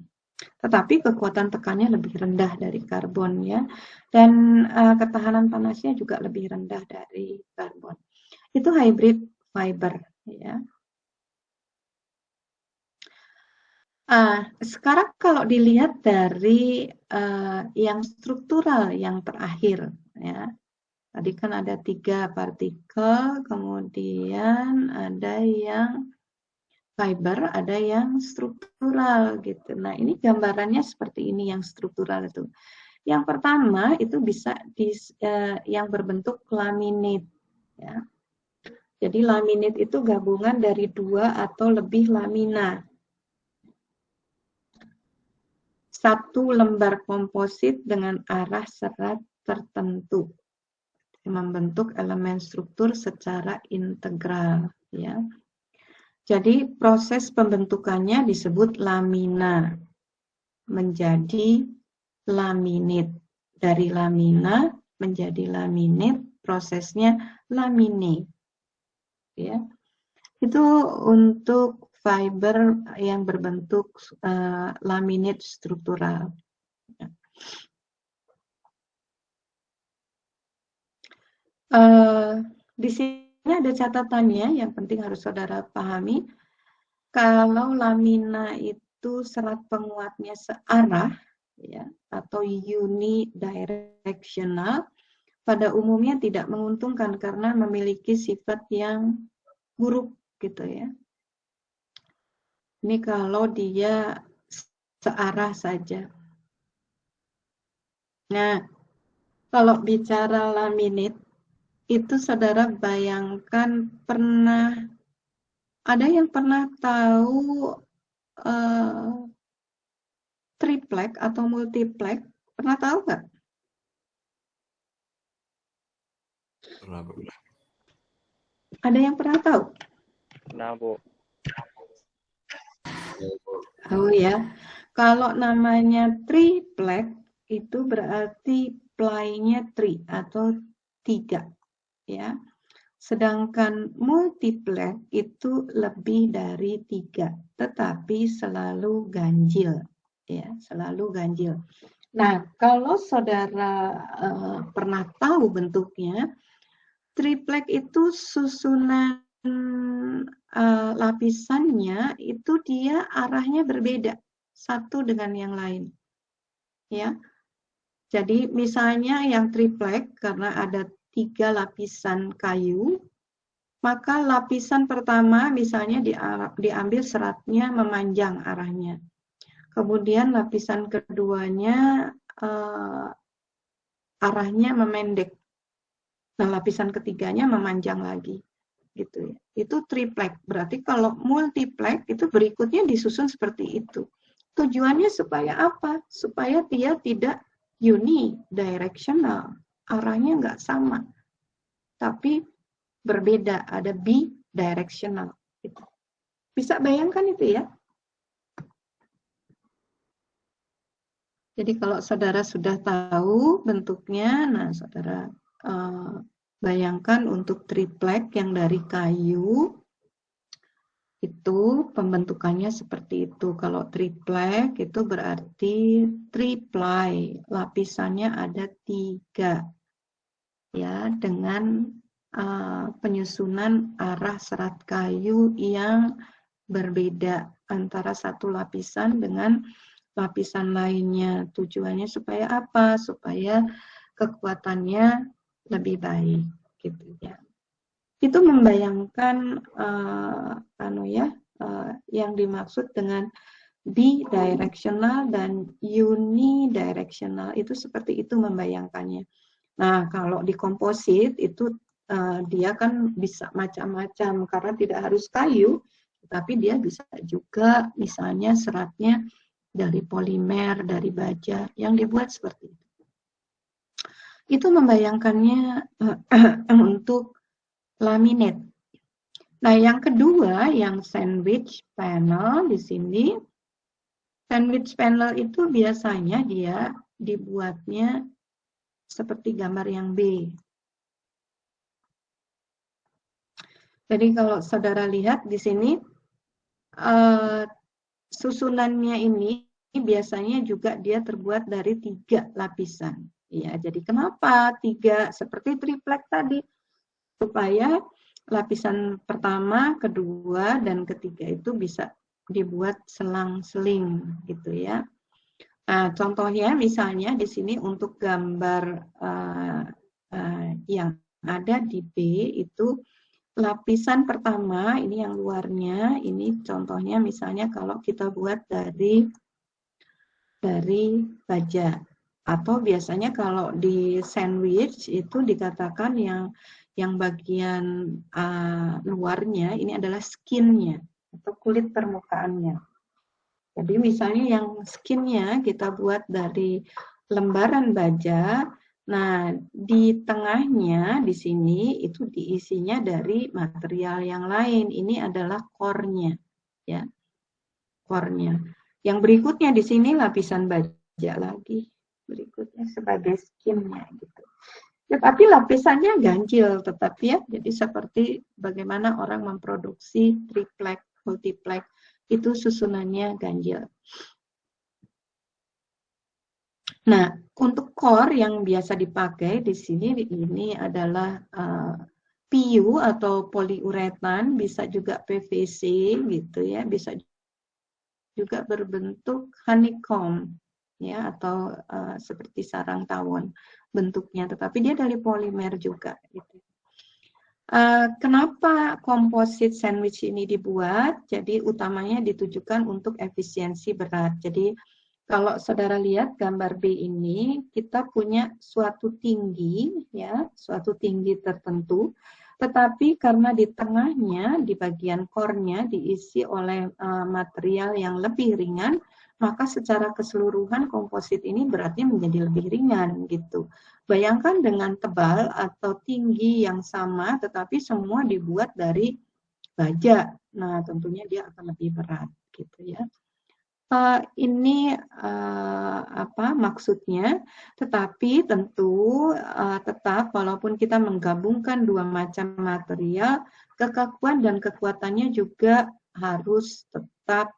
Tetapi kekuatan tekannya lebih rendah dari karbon ya, dan ketahanan panasnya juga lebih rendah dari karbon. Itu hybrid fiber ya. Sekarang kalau dilihat dari yang struktural yang terakhir ya, tadi kan ada 3 partikel, kemudian ada yang fiber, ada yang struktural gitu. Nah, ini gambarannya seperti ini yang struktural itu. Yang pertama itu bisa yang berbentuk laminate ya. Jadi laminate itu gabungan dari 2 atau lebih lamina. Satu lembar komposit dengan arah serat tertentu membentuk elemen struktur secara integral ya. Jadi proses pembentukannya disebut lamina menjadi laminate. Dari lamina menjadi laminate, prosesnya laminate. Ya. Itu untuk fiber yang berbentuk laminate struktural. Di sini ada catatannya yang penting harus saudara pahami. Kalau lamina itu serat penguatnya searah ya, atau unidirectional, pada umumnya tidak menguntungkan karena memiliki sifat yang buruk gitu ya. Ini kalau dia searah saja. Nah, kalau bicara laminate itu saudara bayangkan ada yang pernah tahu triplek atau multiplek? Pernah tahu nggak? Pernah. Ada yang pernah tahu? Nah, Bu. Oh ya, kalau namanya triplek itu berarti ply-nya 3 atau 3 ya. Sedangkan multiplex itu lebih dari 3, tetapi selalu ganjil ya, selalu ganjil. Nah, kalau saudara pernah tahu bentuknya, triplek itu susunan lapisannya itu dia arahnya berbeda satu dengan yang lain ya. Jadi misalnya yang triplek karena ada 3 lapisan kayu, maka lapisan pertama misalnya diambil seratnya memanjang arahnya. Kemudian lapisan keduanya arahnya memendek. Nah, lapisan ketiganya memanjang lagi. Gitu ya. Itu triplek. Berarti kalau multiplek itu berikutnya disusun seperti itu. Tujuannya supaya apa? Supaya dia tidak unidirectional. Arahnya nggak sama. Tapi berbeda, ada bidirectional. Gitu. Bisa bayangkan itu ya? Jadi kalau saudara sudah tahu bentuknya, nah saudara bayangkan untuk triplek yang dari kayu, itu pembentukannya seperti itu. Kalau triplek itu berarti triply, lapisannya ada 3. Ya, dengan penyusunan arah serat kayu yang berbeda antara satu lapisan dengan lapisan lainnya. Tujuannya supaya apa? Supaya kekuatannya lebih baik, gitu ya. Itu membayangkan yang dimaksud dengan bidirectional dan unidirectional, itu seperti itu membayangkannya. Nah, kalau di komposit itu dia kan bisa macam-macam karena tidak harus kayu, tapi dia bisa juga misalnya seratnya dari polimer, dari baja yang dibuat seperti itu. Itu membayangkannya untuk laminate. Nah, yang kedua, yang sandwich panel di sini. Sandwich panel itu biasanya dia dibuatnya seperti gambar yang B. Jadi kalau saudara lihat di sini, susunannya ini biasanya juga dia terbuat dari 3 lapisan. Ya, jadi kenapa 3 seperti triplek tadi? Supaya lapisan pertama, kedua, dan ketiga itu bisa dibuat selang-seling gitu ya. Nah, contohnya misalnya di sini untuk gambar yang ada di B itu lapisan pertama ini yang luarnya, ini contohnya misalnya kalau kita buat dari baja, atau biasanya kalau di sandwich itu dikatakan yang bagian luarnya ini adalah skinnya atau kulit permukaannya. Jadi misalnya yang skinnya kita buat dari lembaran baja, nah di tengahnya di sini itu diisinya dari material yang lain. Ini adalah core-nya, ya, core-nya. Yang berikutnya di sini lapisan baja lagi, berikutnya sebagai skinnya gitu. Tetapi lapisannya ganjil tetap ya, jadi seperti bagaimana orang memproduksi triplek, multiplek, itu susunannya ganjil. Nah, untuk core yang biasa dipakai di sini ini adalah PU atau poliuretan, bisa juga PVC gitu ya, bisa juga berbentuk honeycomb ya atau seperti sarang tawon bentuknya, tetapi dia dari polimer juga gitu. Kenapa komposit sandwich ini dibuat? Jadi utamanya ditujukan untuk efisiensi berat. Jadi kalau saudara lihat gambar B ini, kita punya suatu tinggi, ya, suatu tinggi tertentu, tetapi karena di tengahnya, di bagian core-nya diisi oleh material yang lebih ringan, maka secara keseluruhan komposit ini beratnya menjadi lebih ringan gitu. Bayangkan dengan tebal atau tinggi yang sama, tetapi semua dibuat dari baja. Nah, tentunya dia akan lebih berat gitu ya. Ini apa maksudnya? Tetapi tentu tetap walaupun kita menggabungkan 2 macam material, kekakuan dan kekuatannya juga harus tetap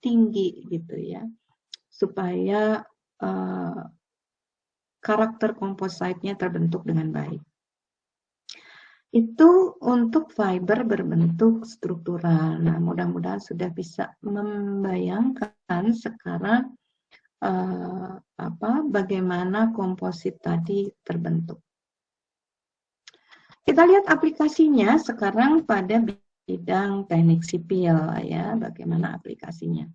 tinggi gitu ya, supaya karakter kompositnya terbentuk dengan baik. Itu untuk fiber berbentuk struktural. Nah, mudah-mudahan sudah bisa membayangkan sekarang bagaimana komposit tadi terbentuk. Kita lihat aplikasinya sekarang pada bidang teknik sipil ya, bagaimana aplikasinya.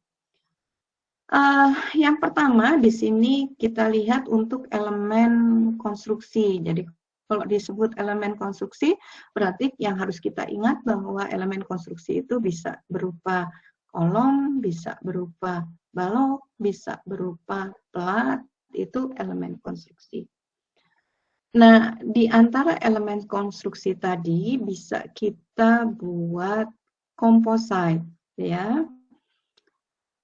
Yang pertama di sini kita lihat untuk elemen konstruksi. Jadi kalau disebut elemen konstruksi, berarti yang harus kita ingat bahwa elemen konstruksi itu bisa berupa kolom, bisa berupa balok, bisa berupa pelat, itu elemen konstruksi. Nah, di antara elemen konstruksi tadi bisa kita buat composite, ya.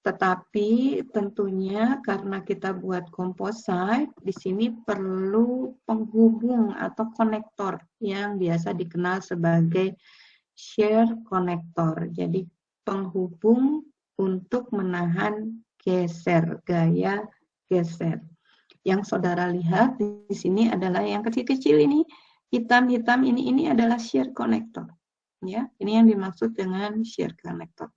Tetapi tentunya karena kita buat composite, di sini perlu penghubung atau konektor yang biasa dikenal sebagai shear connector. Jadi penghubung untuk menahan geser, gaya geser. Yang saudara lihat di sini adalah yang kecil-kecil ini, hitam-hitam ini adalah shear connector. Ya, ini yang dimaksud dengan shear connector.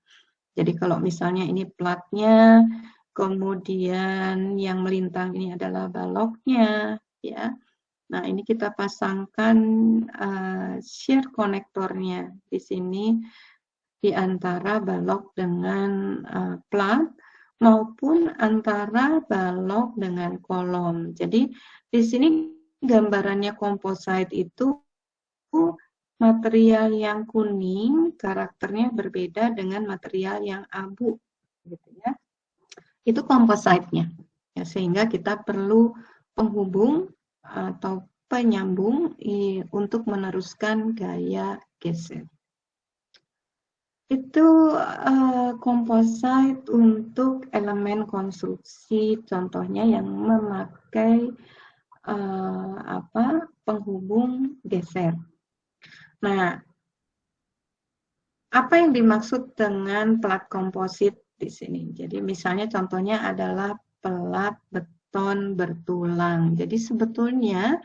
Jadi kalau misalnya ini platnya, Kemudian yang melintang ini adalah baloknya, ya. Nah, ini kita pasangkan shear konektornya di sini di antara balok dengan plat maupun antara balok dengan kolom. Jadi di sini gambarannya composite itu material yang kuning karakternya berbeda dengan material yang abu, gitu ya. Itu composite-nya. Ya, sehingga kita perlu penghubung atau penyambung untuk meneruskan gaya geser. Itu composite untuk elemen konstruksi, contohnya yang memakai penghubung geser. Nah, apa yang dimaksud dengan plat komposit di sini? Jadi misalnya contohnya adalah plat beton bertulang. Jadi sebetulnya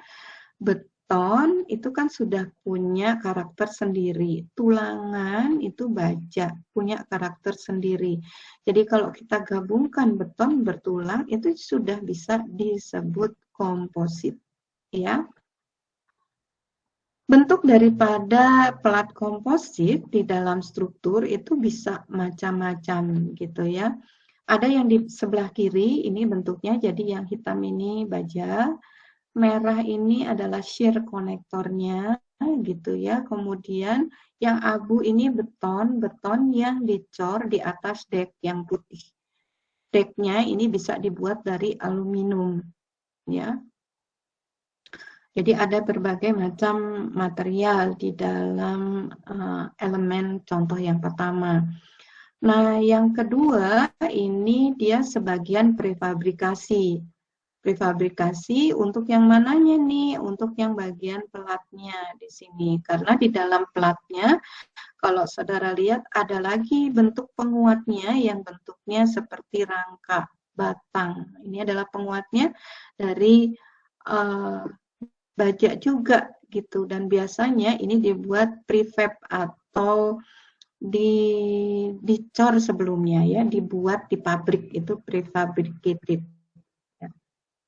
beton itu kan sudah punya karakter sendiri. Tulangan itu baja, punya karakter sendiri. Jadi kalau kita gabungkan beton bertulang itu sudah bisa disebut komposit, ya. Bentuk daripada plat komposit di dalam struktur itu bisa macam-macam gitu ya. Ada yang di sebelah kiri ini bentuknya, jadi yang hitam ini baja, merah ini adalah shear konektornya gitu ya. Kemudian yang abu ini beton yang dicor di atas dek yang putih. Deknya ini bisa dibuat dari aluminium ya. Jadi ada berbagai macam material di dalam elemen contoh yang pertama. Nah, yang kedua ini dia sebagian prefabrikasi. Prefabrikasi untuk yang mananya nih? Untuk yang bagian pelatnya di sini. Karena di dalam pelatnya, kalau saudara lihat ada lagi bentuk penguatnya yang bentuknya seperti rangka batang. Ini adalah penguatnya dari baja juga gitu, dan biasanya ini dibuat prefab atau dicor sebelumnya ya, dibuat di pabrik, itu prefabricated ya.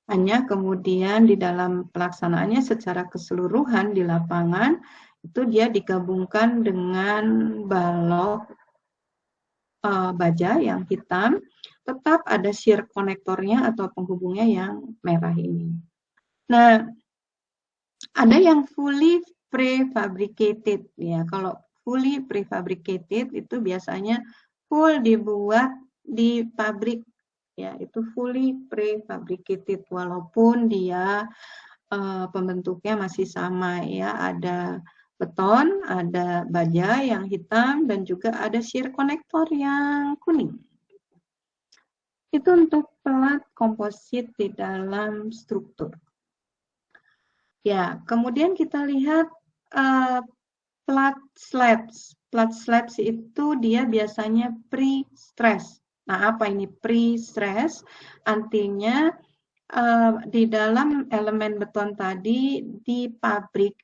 Hanya kemudian di dalam pelaksanaannya secara keseluruhan di lapangan itu dia digabungkan dengan balok baja yang hitam, tetap ada shear konektornya atau penghubungnya yang merah ini. Nah, ada yang fully prefabricated ya. Kalau fully prefabricated itu biasanya full dibuat di pabrik ya, itu fully prefabricated walaupun dia pembentuknya masih sama ya, ada beton, ada baja yang hitam dan juga ada shear konektor yang kuning. Itu untuk plat komposit di dalam struktur. Ya, kemudian kita lihat plat slabs. Plat slabs itu dia biasanya pre-stress. Nah, apa ini pre-stress? Artinya di dalam elemen beton tadi di pabrik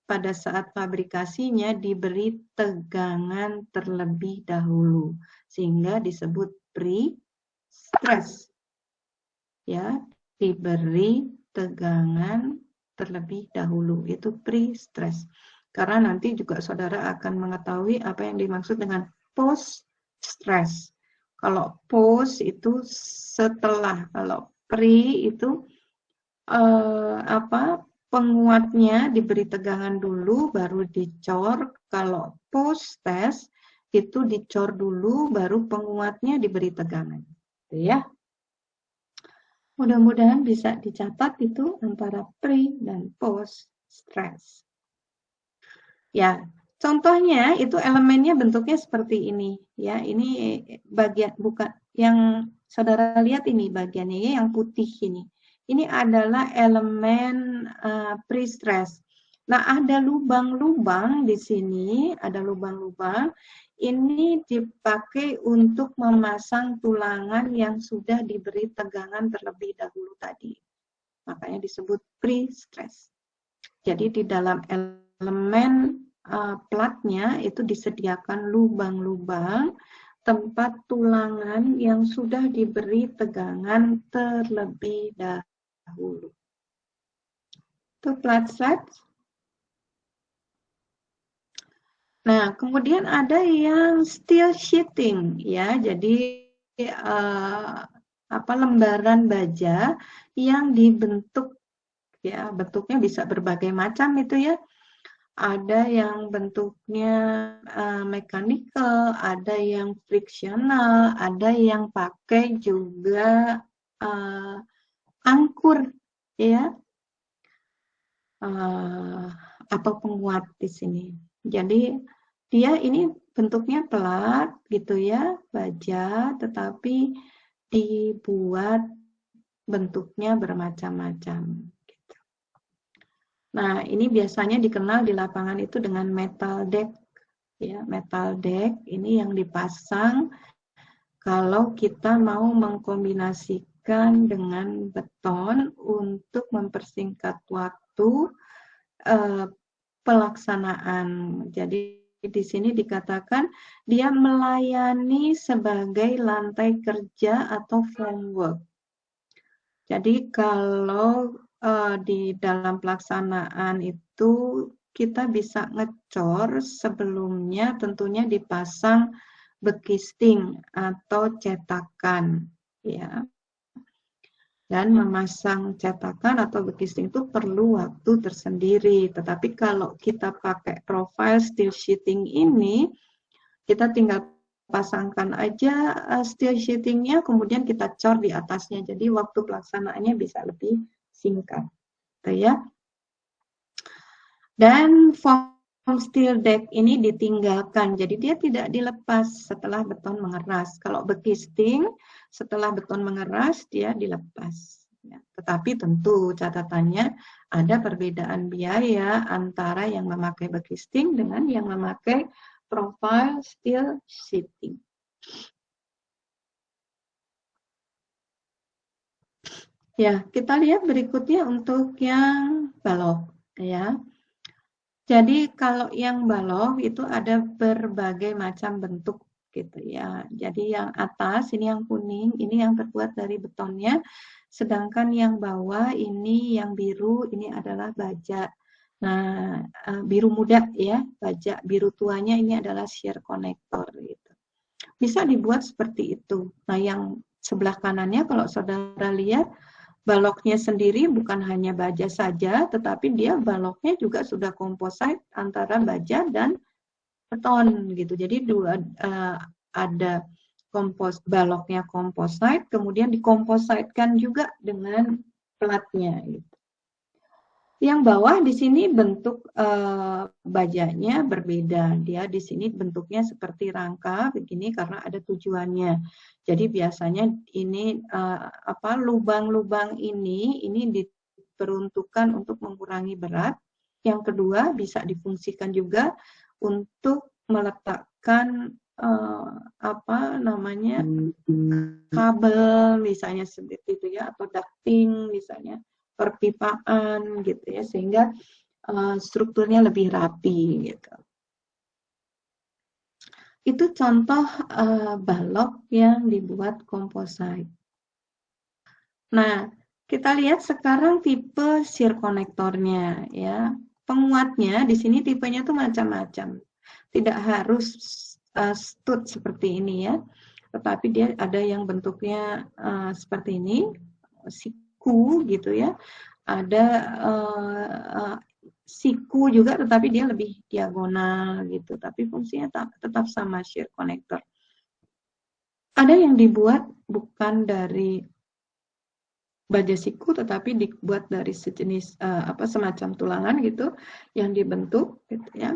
pada saat fabrikasinya diberi tegangan terlebih dahulu sehingga disebut pre-stress. Ya, diberi tegangan terlebih dahulu, itu pre-stress. Karena nanti juga saudara akan mengetahui apa yang dimaksud dengan post-stress. Kalau post itu setelah, kalau pre itu penguatnya diberi tegangan dulu baru dicor. Kalau post-stress itu dicor dulu baru penguatnya diberi tegangan. Gitu ya. Mudah-mudahan bisa dicatat itu antara pre dan post stress. Ya, contohnya itu elemennya bentuknya seperti ini. Ya, ini bagian bukan yang saudara lihat ini bagiannya yang putih ini. Ini adalah elemen pre-stress. Nah, ada lubang-lubang di sini, ada lubang-lubang. Ini dipakai untuk memasang tulangan yang sudah diberi tegangan terlebih dahulu tadi. Makanya disebut pre-stress. Jadi di dalam elemen platnya itu disediakan lubang-lubang tempat tulangan yang sudah diberi tegangan terlebih dahulu. Itu flat slide. Nah, kemudian ada yang steel sheeting, ya. Jadi lembaran baja yang dibentuk, ya, bentuknya bisa berbagai macam itu ya. Ada yang bentuknya mechanical, ada yang frictional, ada yang pakai juga angkur, ya, atau penguat di sini. Jadi dia ini bentuknya pelat gitu ya, baja, tetapi dibuat bentuknya bermacam-macam. Nah, ini biasanya dikenal di lapangan itu dengan metal deck. Ya, metal deck ini yang dipasang kalau kita mau mengkombinasikan dengan beton untuk mempersingkat waktu pelaksanaan. Jadi di sini dikatakan dia melayani sebagai lantai kerja atau framework. Jadi kalau di dalam pelaksanaan itu kita bisa ngecor sebelumnya tentunya dipasang bekisting atau cetakan, ya. Dan memasang cetakan atau bekisting itu perlu waktu tersendiri. Tetapi kalau kita pakai profile steel sheeting ini, kita tinggal pasangkan aja steel sheetingnya, kemudian kita cor di atasnya. Jadi waktu pelaksanaannya bisa lebih singkat, ya. Dan foam steel deck ini ditinggalkan, jadi dia tidak dilepas setelah beton mengeras. Kalau bekisting setelah beton mengeras dia dilepas. Ya. Tetapi tentu catatannya ada perbedaan biaya antara yang memakai bekisting dengan yang memakai profile steel sheeting. Ya, kita lihat berikutnya untuk yang balok, ya. Jadi kalau yang balok itu ada berbagai macam bentuk gitu ya. Jadi yang atas ini yang kuning, ini yang terbuat dari betonnya, sedangkan yang bawah ini yang biru, ini adalah baja. Nah, biru muda ya, baja. Biru tuanya ini adalah shear connector gitu. Bisa dibuat seperti itu. Nah, yang sebelah kanannya kalau saudara lihat, baloknya sendiri bukan hanya baja saja, tetapi dia baloknya juga sudah composite antara baja dan beton gitu. Jadi ada baloknya composite, kemudian dikompositekan juga dengan platnya gitu. Yang bawah di sini bentuk bajanya berbeda. Dia di sini bentuknya seperti rangka begini karena ada tujuannya. Jadi biasanya ini lubang-lubang ini diperuntukkan untuk mengurangi berat. Yang kedua bisa difungsikan juga untuk meletakkan kabel misalnya seperti itu ya, atau ducting misalnya, perpipaan gitu ya, sehingga strukturnya lebih rapi gitu. Itu contoh balok yang dibuat composite. Nah, kita lihat sekarang tipe shear connectornya ya. Penguatnya di sini tipenya tuh macam-macam. Tidak harus stud seperti ini ya. Tetapi dia ada yang bentuknya seperti ini, siku gitu ya. Ada siku juga, tetapi dia lebih diagonal gitu. Tapi fungsinya tetap sama, shear connector. Ada yang dibuat bukan dari baja siku, tetapi dibuat dari sejenis semacam tulangan gitu, yang dibentuk gitu ya.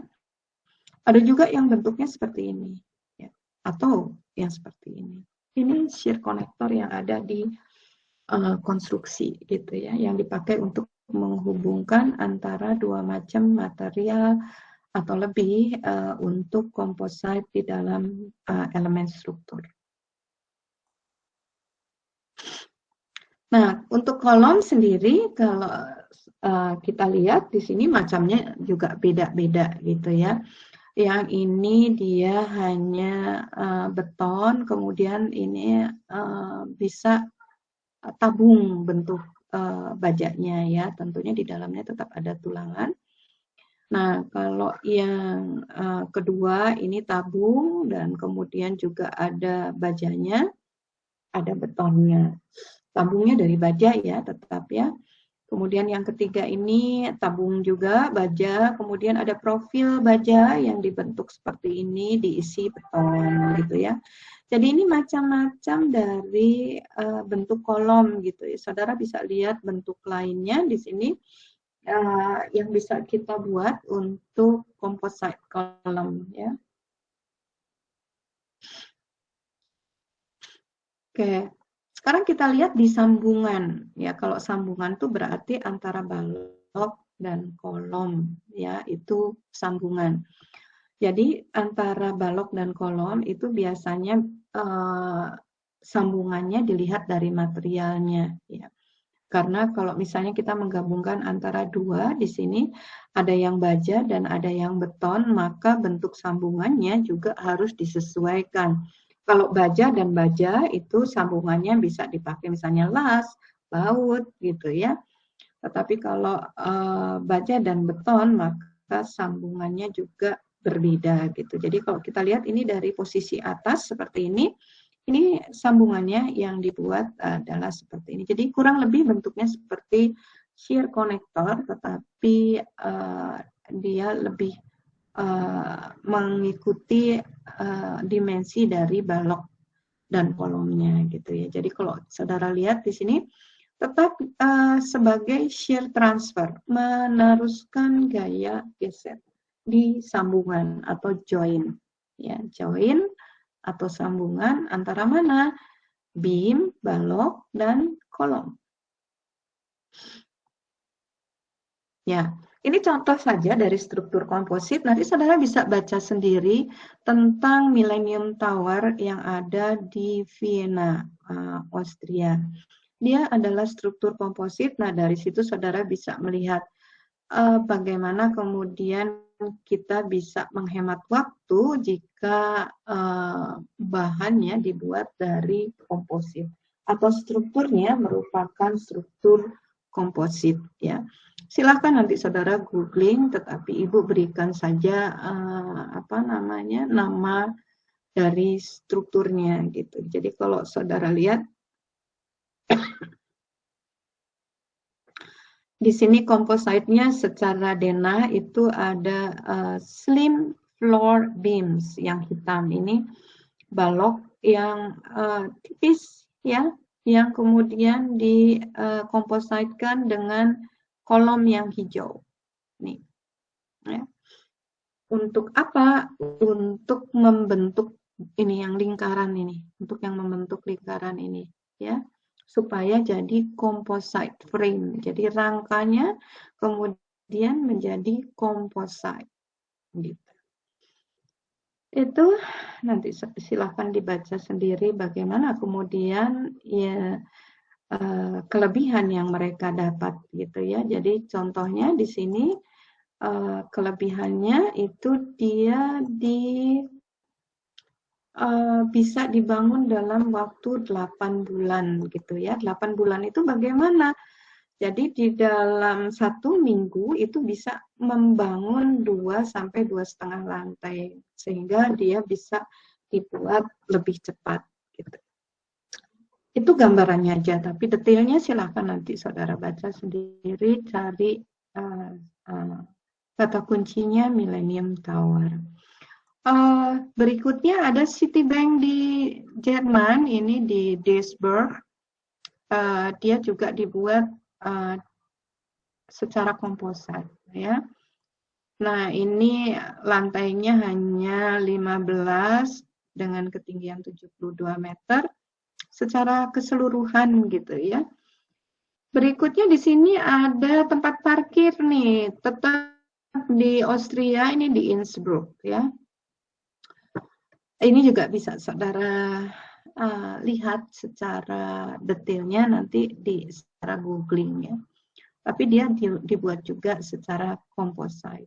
Ada juga yang bentuknya seperti ini, ya. Atau yang seperti ini. Ini shear connector yang ada di konstruksi gitu ya, yang dipakai untuk menghubungkan antara dua macam material atau lebih untuk composite di dalam elemen struktur. Nah, untuk kolom sendiri kalau kita lihat di sini macamnya juga beda-beda gitu ya. Yang ini dia hanya beton, kemudian ini bisa tabung bentuk bajanya ya, tentunya di dalamnya tetap ada tulangan. Nah, kalau yang kedua ini tabung dan kemudian juga ada bajanya, ada betonnya. Tabungnya dari baja ya, tetap ya. Kemudian yang ketiga ini tabung juga baja, kemudian ada profil baja yang dibentuk seperti ini, diisi beton gitu ya. Jadi ini macam-macam dari bentuk kolom gitu ya. Saudara bisa lihat bentuk lainnya di sini yang bisa kita buat untuk composite column ya. Oke. Sekarang kita lihat di sambungan ya. Kalau sambungan itu berarti antara balok dan kolom ya, itu sambungan. Jadi antara balok dan kolom itu biasanya sambungannya dilihat dari materialnya ya. Karena kalau misalnya kita menggabungkan antara dua di sini ada yang baja dan ada yang beton, maka bentuk sambungannya juga harus disesuaikan. Kalau baja dan baja itu sambungannya bisa dipakai misalnya las, baut gitu ya. Tetapi kalau baja dan beton maka sambungannya juga berbeda gitu. Jadi kalau kita lihat ini dari posisi atas seperti ini sambungannya yang dibuat adalah seperti ini. Jadi kurang lebih bentuknya seperti shear connector, tetapi dia lebih mengikuti dimensi dari balok dan kolomnya gitu ya. Jadi kalau saudara lihat di sini tetap sebagai shear transfer, meneruskan gaya geser di sambungan atau join ya, join atau sambungan antara mana? Beam, balok, dan kolom. Ya, ini contoh saja dari struktur komposit. Nanti saudara bisa baca sendiri tentang Millennium Tower yang ada di Vienna, Austria. Dia adalah struktur komposit. Nah, dari situ saudara bisa melihat bagaimana kemudian kita bisa menghemat waktu jika bahannya dibuat dari komposit atau strukturnya merupakan struktur komposit ya. Silakan nanti saudara googling, tetapi ibu berikan saja nama dari strukturnya gitu. Jadi kalau saudara lihat di sini kompositnya secara denah itu ada slim floor beams yang hitam ini, balok yang tipis ya, yang kemudian dikompositkan dengan kolom yang hijau. Nih, ya. Untuk apa? Untuk membentuk ini yang lingkaran ini, untuk yang membentuk lingkaran ini, ya. Supaya jadi composite frame. Jadi rangkanya kemudian menjadi composite. Gitu. Itu nanti silahkan dibaca sendiri bagaimana kemudian ya kelebihan yang mereka dapat gitu ya. Jadi contohnya di sini kelebihannya itu dia bisa dibangun dalam waktu 8 bulan gitu ya. 8 bulan itu bagaimana? Jadi di dalam 1 minggu itu bisa membangun 2 sampai 2,5 lantai sehingga dia bisa dibuat lebih cepat gitu. Itu gambarannya aja, tapi detailnya silahkan nanti saudara baca sendiri, cari kata kuncinya Millennium Tower. Berikutnya ada Citibank di Jerman, ini di Duisburg. Dia juga dibuat secara komposit ya. Nah, ini lantainya hanya 15 dengan ketinggian 72 meter secara keseluruhan gitu ya. Berikutnya di sini ada tempat parkir nih, tetap di Austria, ini di Innsbruck ya. Ini juga bisa saudara lihat secara detailnya nanti secara googling ya. Tapi dia dibuat juga secara komposit.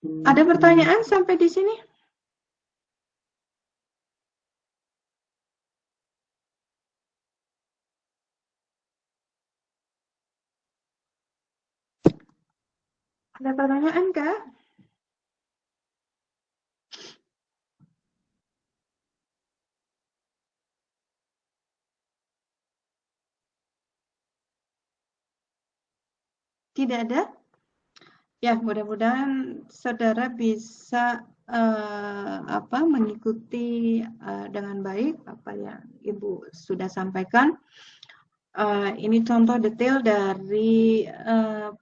Ada pertanyaan sampai di sini? Ada pertanyaan kah? Tidak ada? Ya, mudah-mudahan saudara bisa mengikuti dengan baik apa yang Ibu sudah sampaikan. Ini contoh detail dari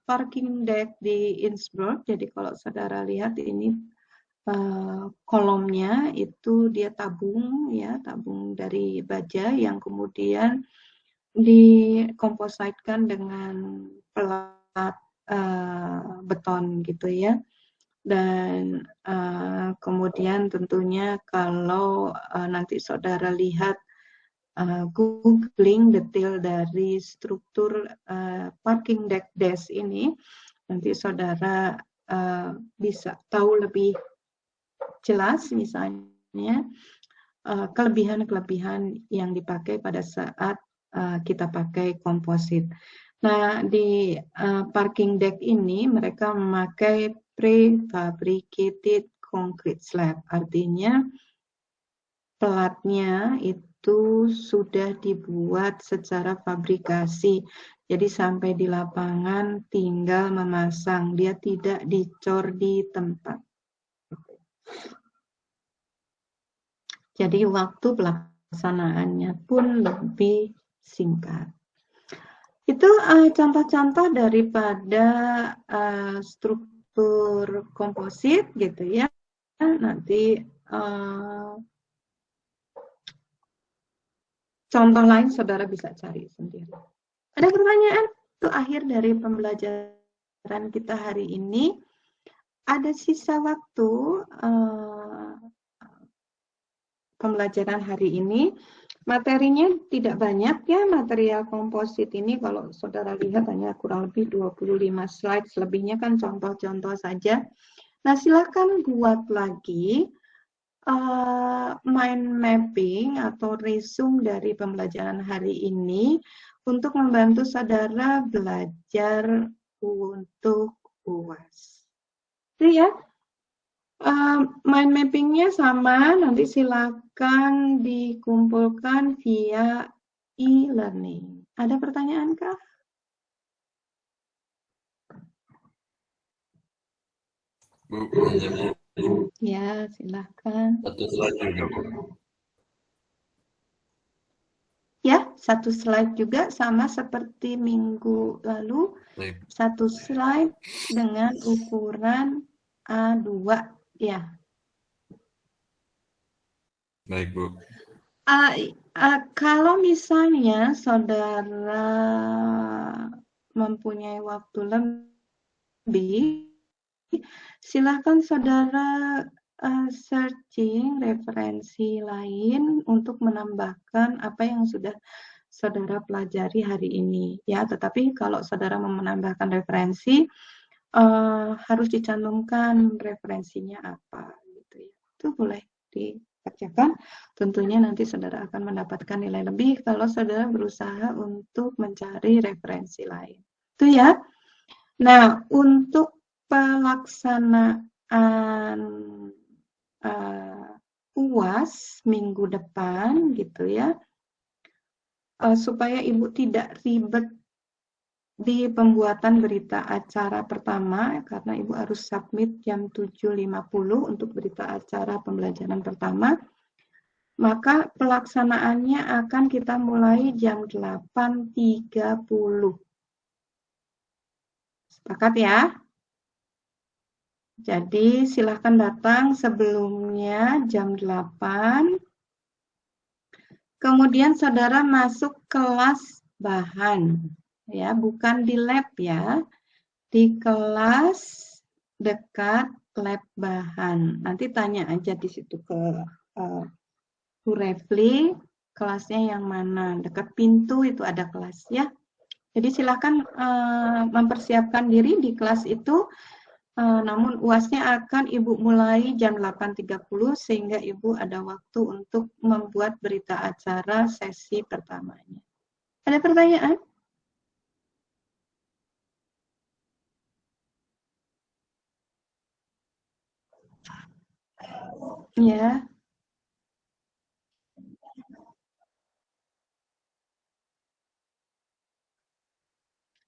parking deck di Innsbruck. Jadi kalau saudara lihat ini kolomnya itu dia tabung dari baja yang kemudian dikompositkan dengan pelat beton gitu ya. Dan kemudian tentunya kalau nanti saudara lihat googling detail dari struktur parking deck dash ini, nanti saudara bisa tahu lebih jelas misalnya kelebihan-kelebihan yang dipakai pada saat kita pakai komposit. Nah, di parking deck ini mereka memakai prefabricated concrete slab, artinya pelatnya itu sudah dibuat secara fabrikasi. Jadi sampai di lapangan tinggal memasang, dia tidak dicor di tempat. Jadi waktu pelaksanaannya pun lebih singkat. Itu contoh-contoh daripada struktur komposit gitu ya. Nanti contoh lain saudara bisa cari sendiri. Ada pertanyaan? Itu akhir dari pembelajaran kita hari ini. Ada sisa waktu pembelajaran hari ini. Materinya tidak banyak ya, material komposit ini kalau saudara lihat hanya kurang lebih 25 slide, selebihnya kan contoh-contoh saja. Nah, silakan buat lagi mind mapping atau resume dari pembelajaran hari ini untuk membantu saudara belajar untuk UAS. Itu ya. Mind mappingnya sama, nanti silakan dikumpulkan via e-learning. Ada pertanyaan kah? Bu, pinjam. Ya, silakan. Satu slide juga, Bu. Ya, satu slide juga sama seperti minggu lalu. Baik. Satu slide dengan ukuran A2. Ya. Baik, Bu. Kalau misalnya saudara mempunyai waktu lebih, silakan saudara searching referensi lain untuk menambahkan apa yang sudah saudara pelajari hari ini. Ya, tetapi kalau saudara mau menambahkan referensi, harus dicantumkan referensinya apa gitu ya. Itu boleh dikerjakan. Tentunya nanti saudara akan mendapatkan nilai lebih kalau saudara berusaha untuk mencari referensi lain. Itu ya. Nah, untuk pelaksanaan UAS minggu depan gitu ya, supaya Ibu tidak ribet di pembuatan berita acara pertama, karena Ibu harus submit jam 7.50 untuk berita acara pembelajaran pertama, maka pelaksanaannya akan kita mulai jam 8.30. Sepakat ya? Jadi silahkan datang sebelumnya jam 8. Kemudian saudara masuk kelas bahan. Ya, bukan di lab ya, di kelas dekat lab bahan. Nanti tanya aja di situ ke Bu Refli, kelasnya yang mana, dekat pintu itu ada kelas ya. Jadi silakan mempersiapkan diri di kelas itu namun UASnya akan Ibu mulai jam 8.30 sehingga Ibu ada waktu untuk membuat berita acara sesi pertamanya. Ada pertanyaan? Ya.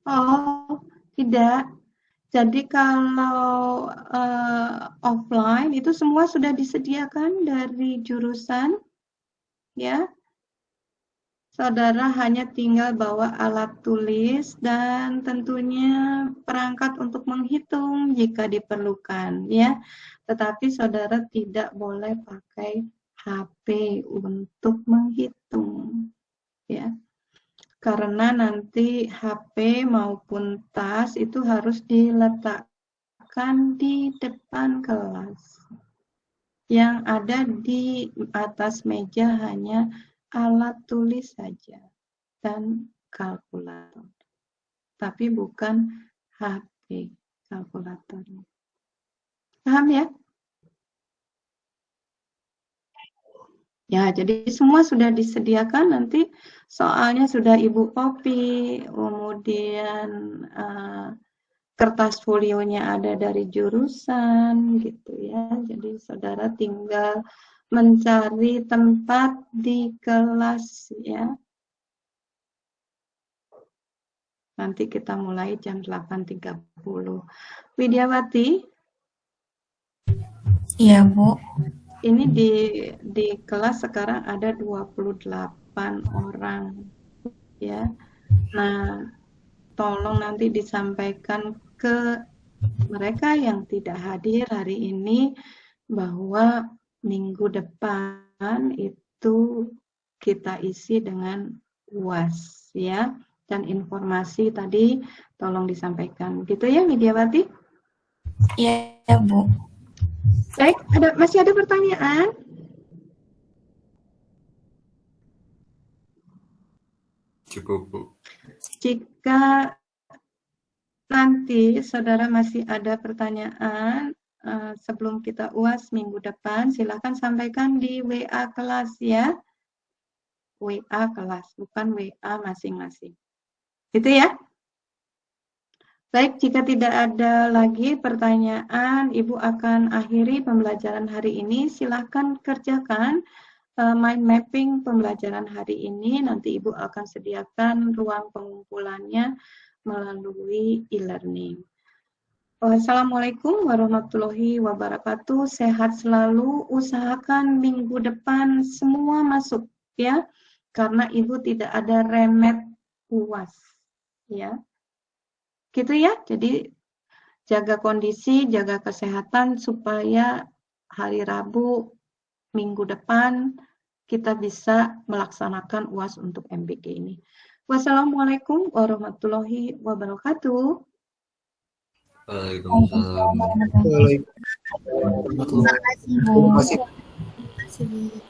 Oh, tidak. Jadi kalau offline itu semua sudah disediakan dari jurusan, ya. Saudara hanya tinggal bawa alat tulis dan tentunya perangkat untuk menghitung jika diperlukan, ya. Tetapi saudara tidak boleh pakai HP untuk menghitung, ya. Karena nanti HP maupun tas itu harus diletakkan di depan kelas. Yang ada di atas meja hanya alat tulis saja dan kalkulator. Tapi bukan HP kalkulatornya. Paham ya? Ya, jadi semua sudah disediakan, nanti soalnya sudah Ibu copy, kemudian kertas folionya ada dari jurusan, gitu ya. Jadi saudara tinggal mencari tempat di kelas, ya. Nanti kita mulai jam 8.30. Widyawati? Iya, Bu. Ini di kelas sekarang ada 28 orang, ya. Nah, tolong nanti disampaikan ke mereka yang tidak hadir hari ini bahwa minggu depan itu kita isi dengan UAS, ya. Dan informasi tadi tolong disampaikan. Gitu ya, Widyawati? Iya, Bu. Baik, masih ada pertanyaan? Cukup, Bu. Jika nanti saudara masih ada pertanyaan sebelum kita UAS minggu depan, silakan sampaikan di WA kelas, ya. WA kelas, bukan WA masing-masing. Gitu ya? Baik, jika tidak ada lagi pertanyaan, Ibu akan akhiri pembelajaran hari ini. Silahkan kerjakan mind mapping pembelajaran hari ini. Nanti Ibu akan sediakan ruang pengumpulannya melalui e-learning. Wassalamualaikum warahmatullahi wabarakatuh. Sehat selalu. Usahakan minggu depan semua masuk, ya. Karena Ibu tidak ada remet UAS, ya. Gitu ya, jadi jaga kondisi, jaga kesehatan supaya hari Rabu minggu depan kita bisa melaksanakan UAS untuk MBG ini. Wassalamualaikum warahmatullahi wabarakatuh. Waalaikumsalam. Waalaikumsalam. Terima kasih, Bu. Terima kasih. Terima kasih, Bu.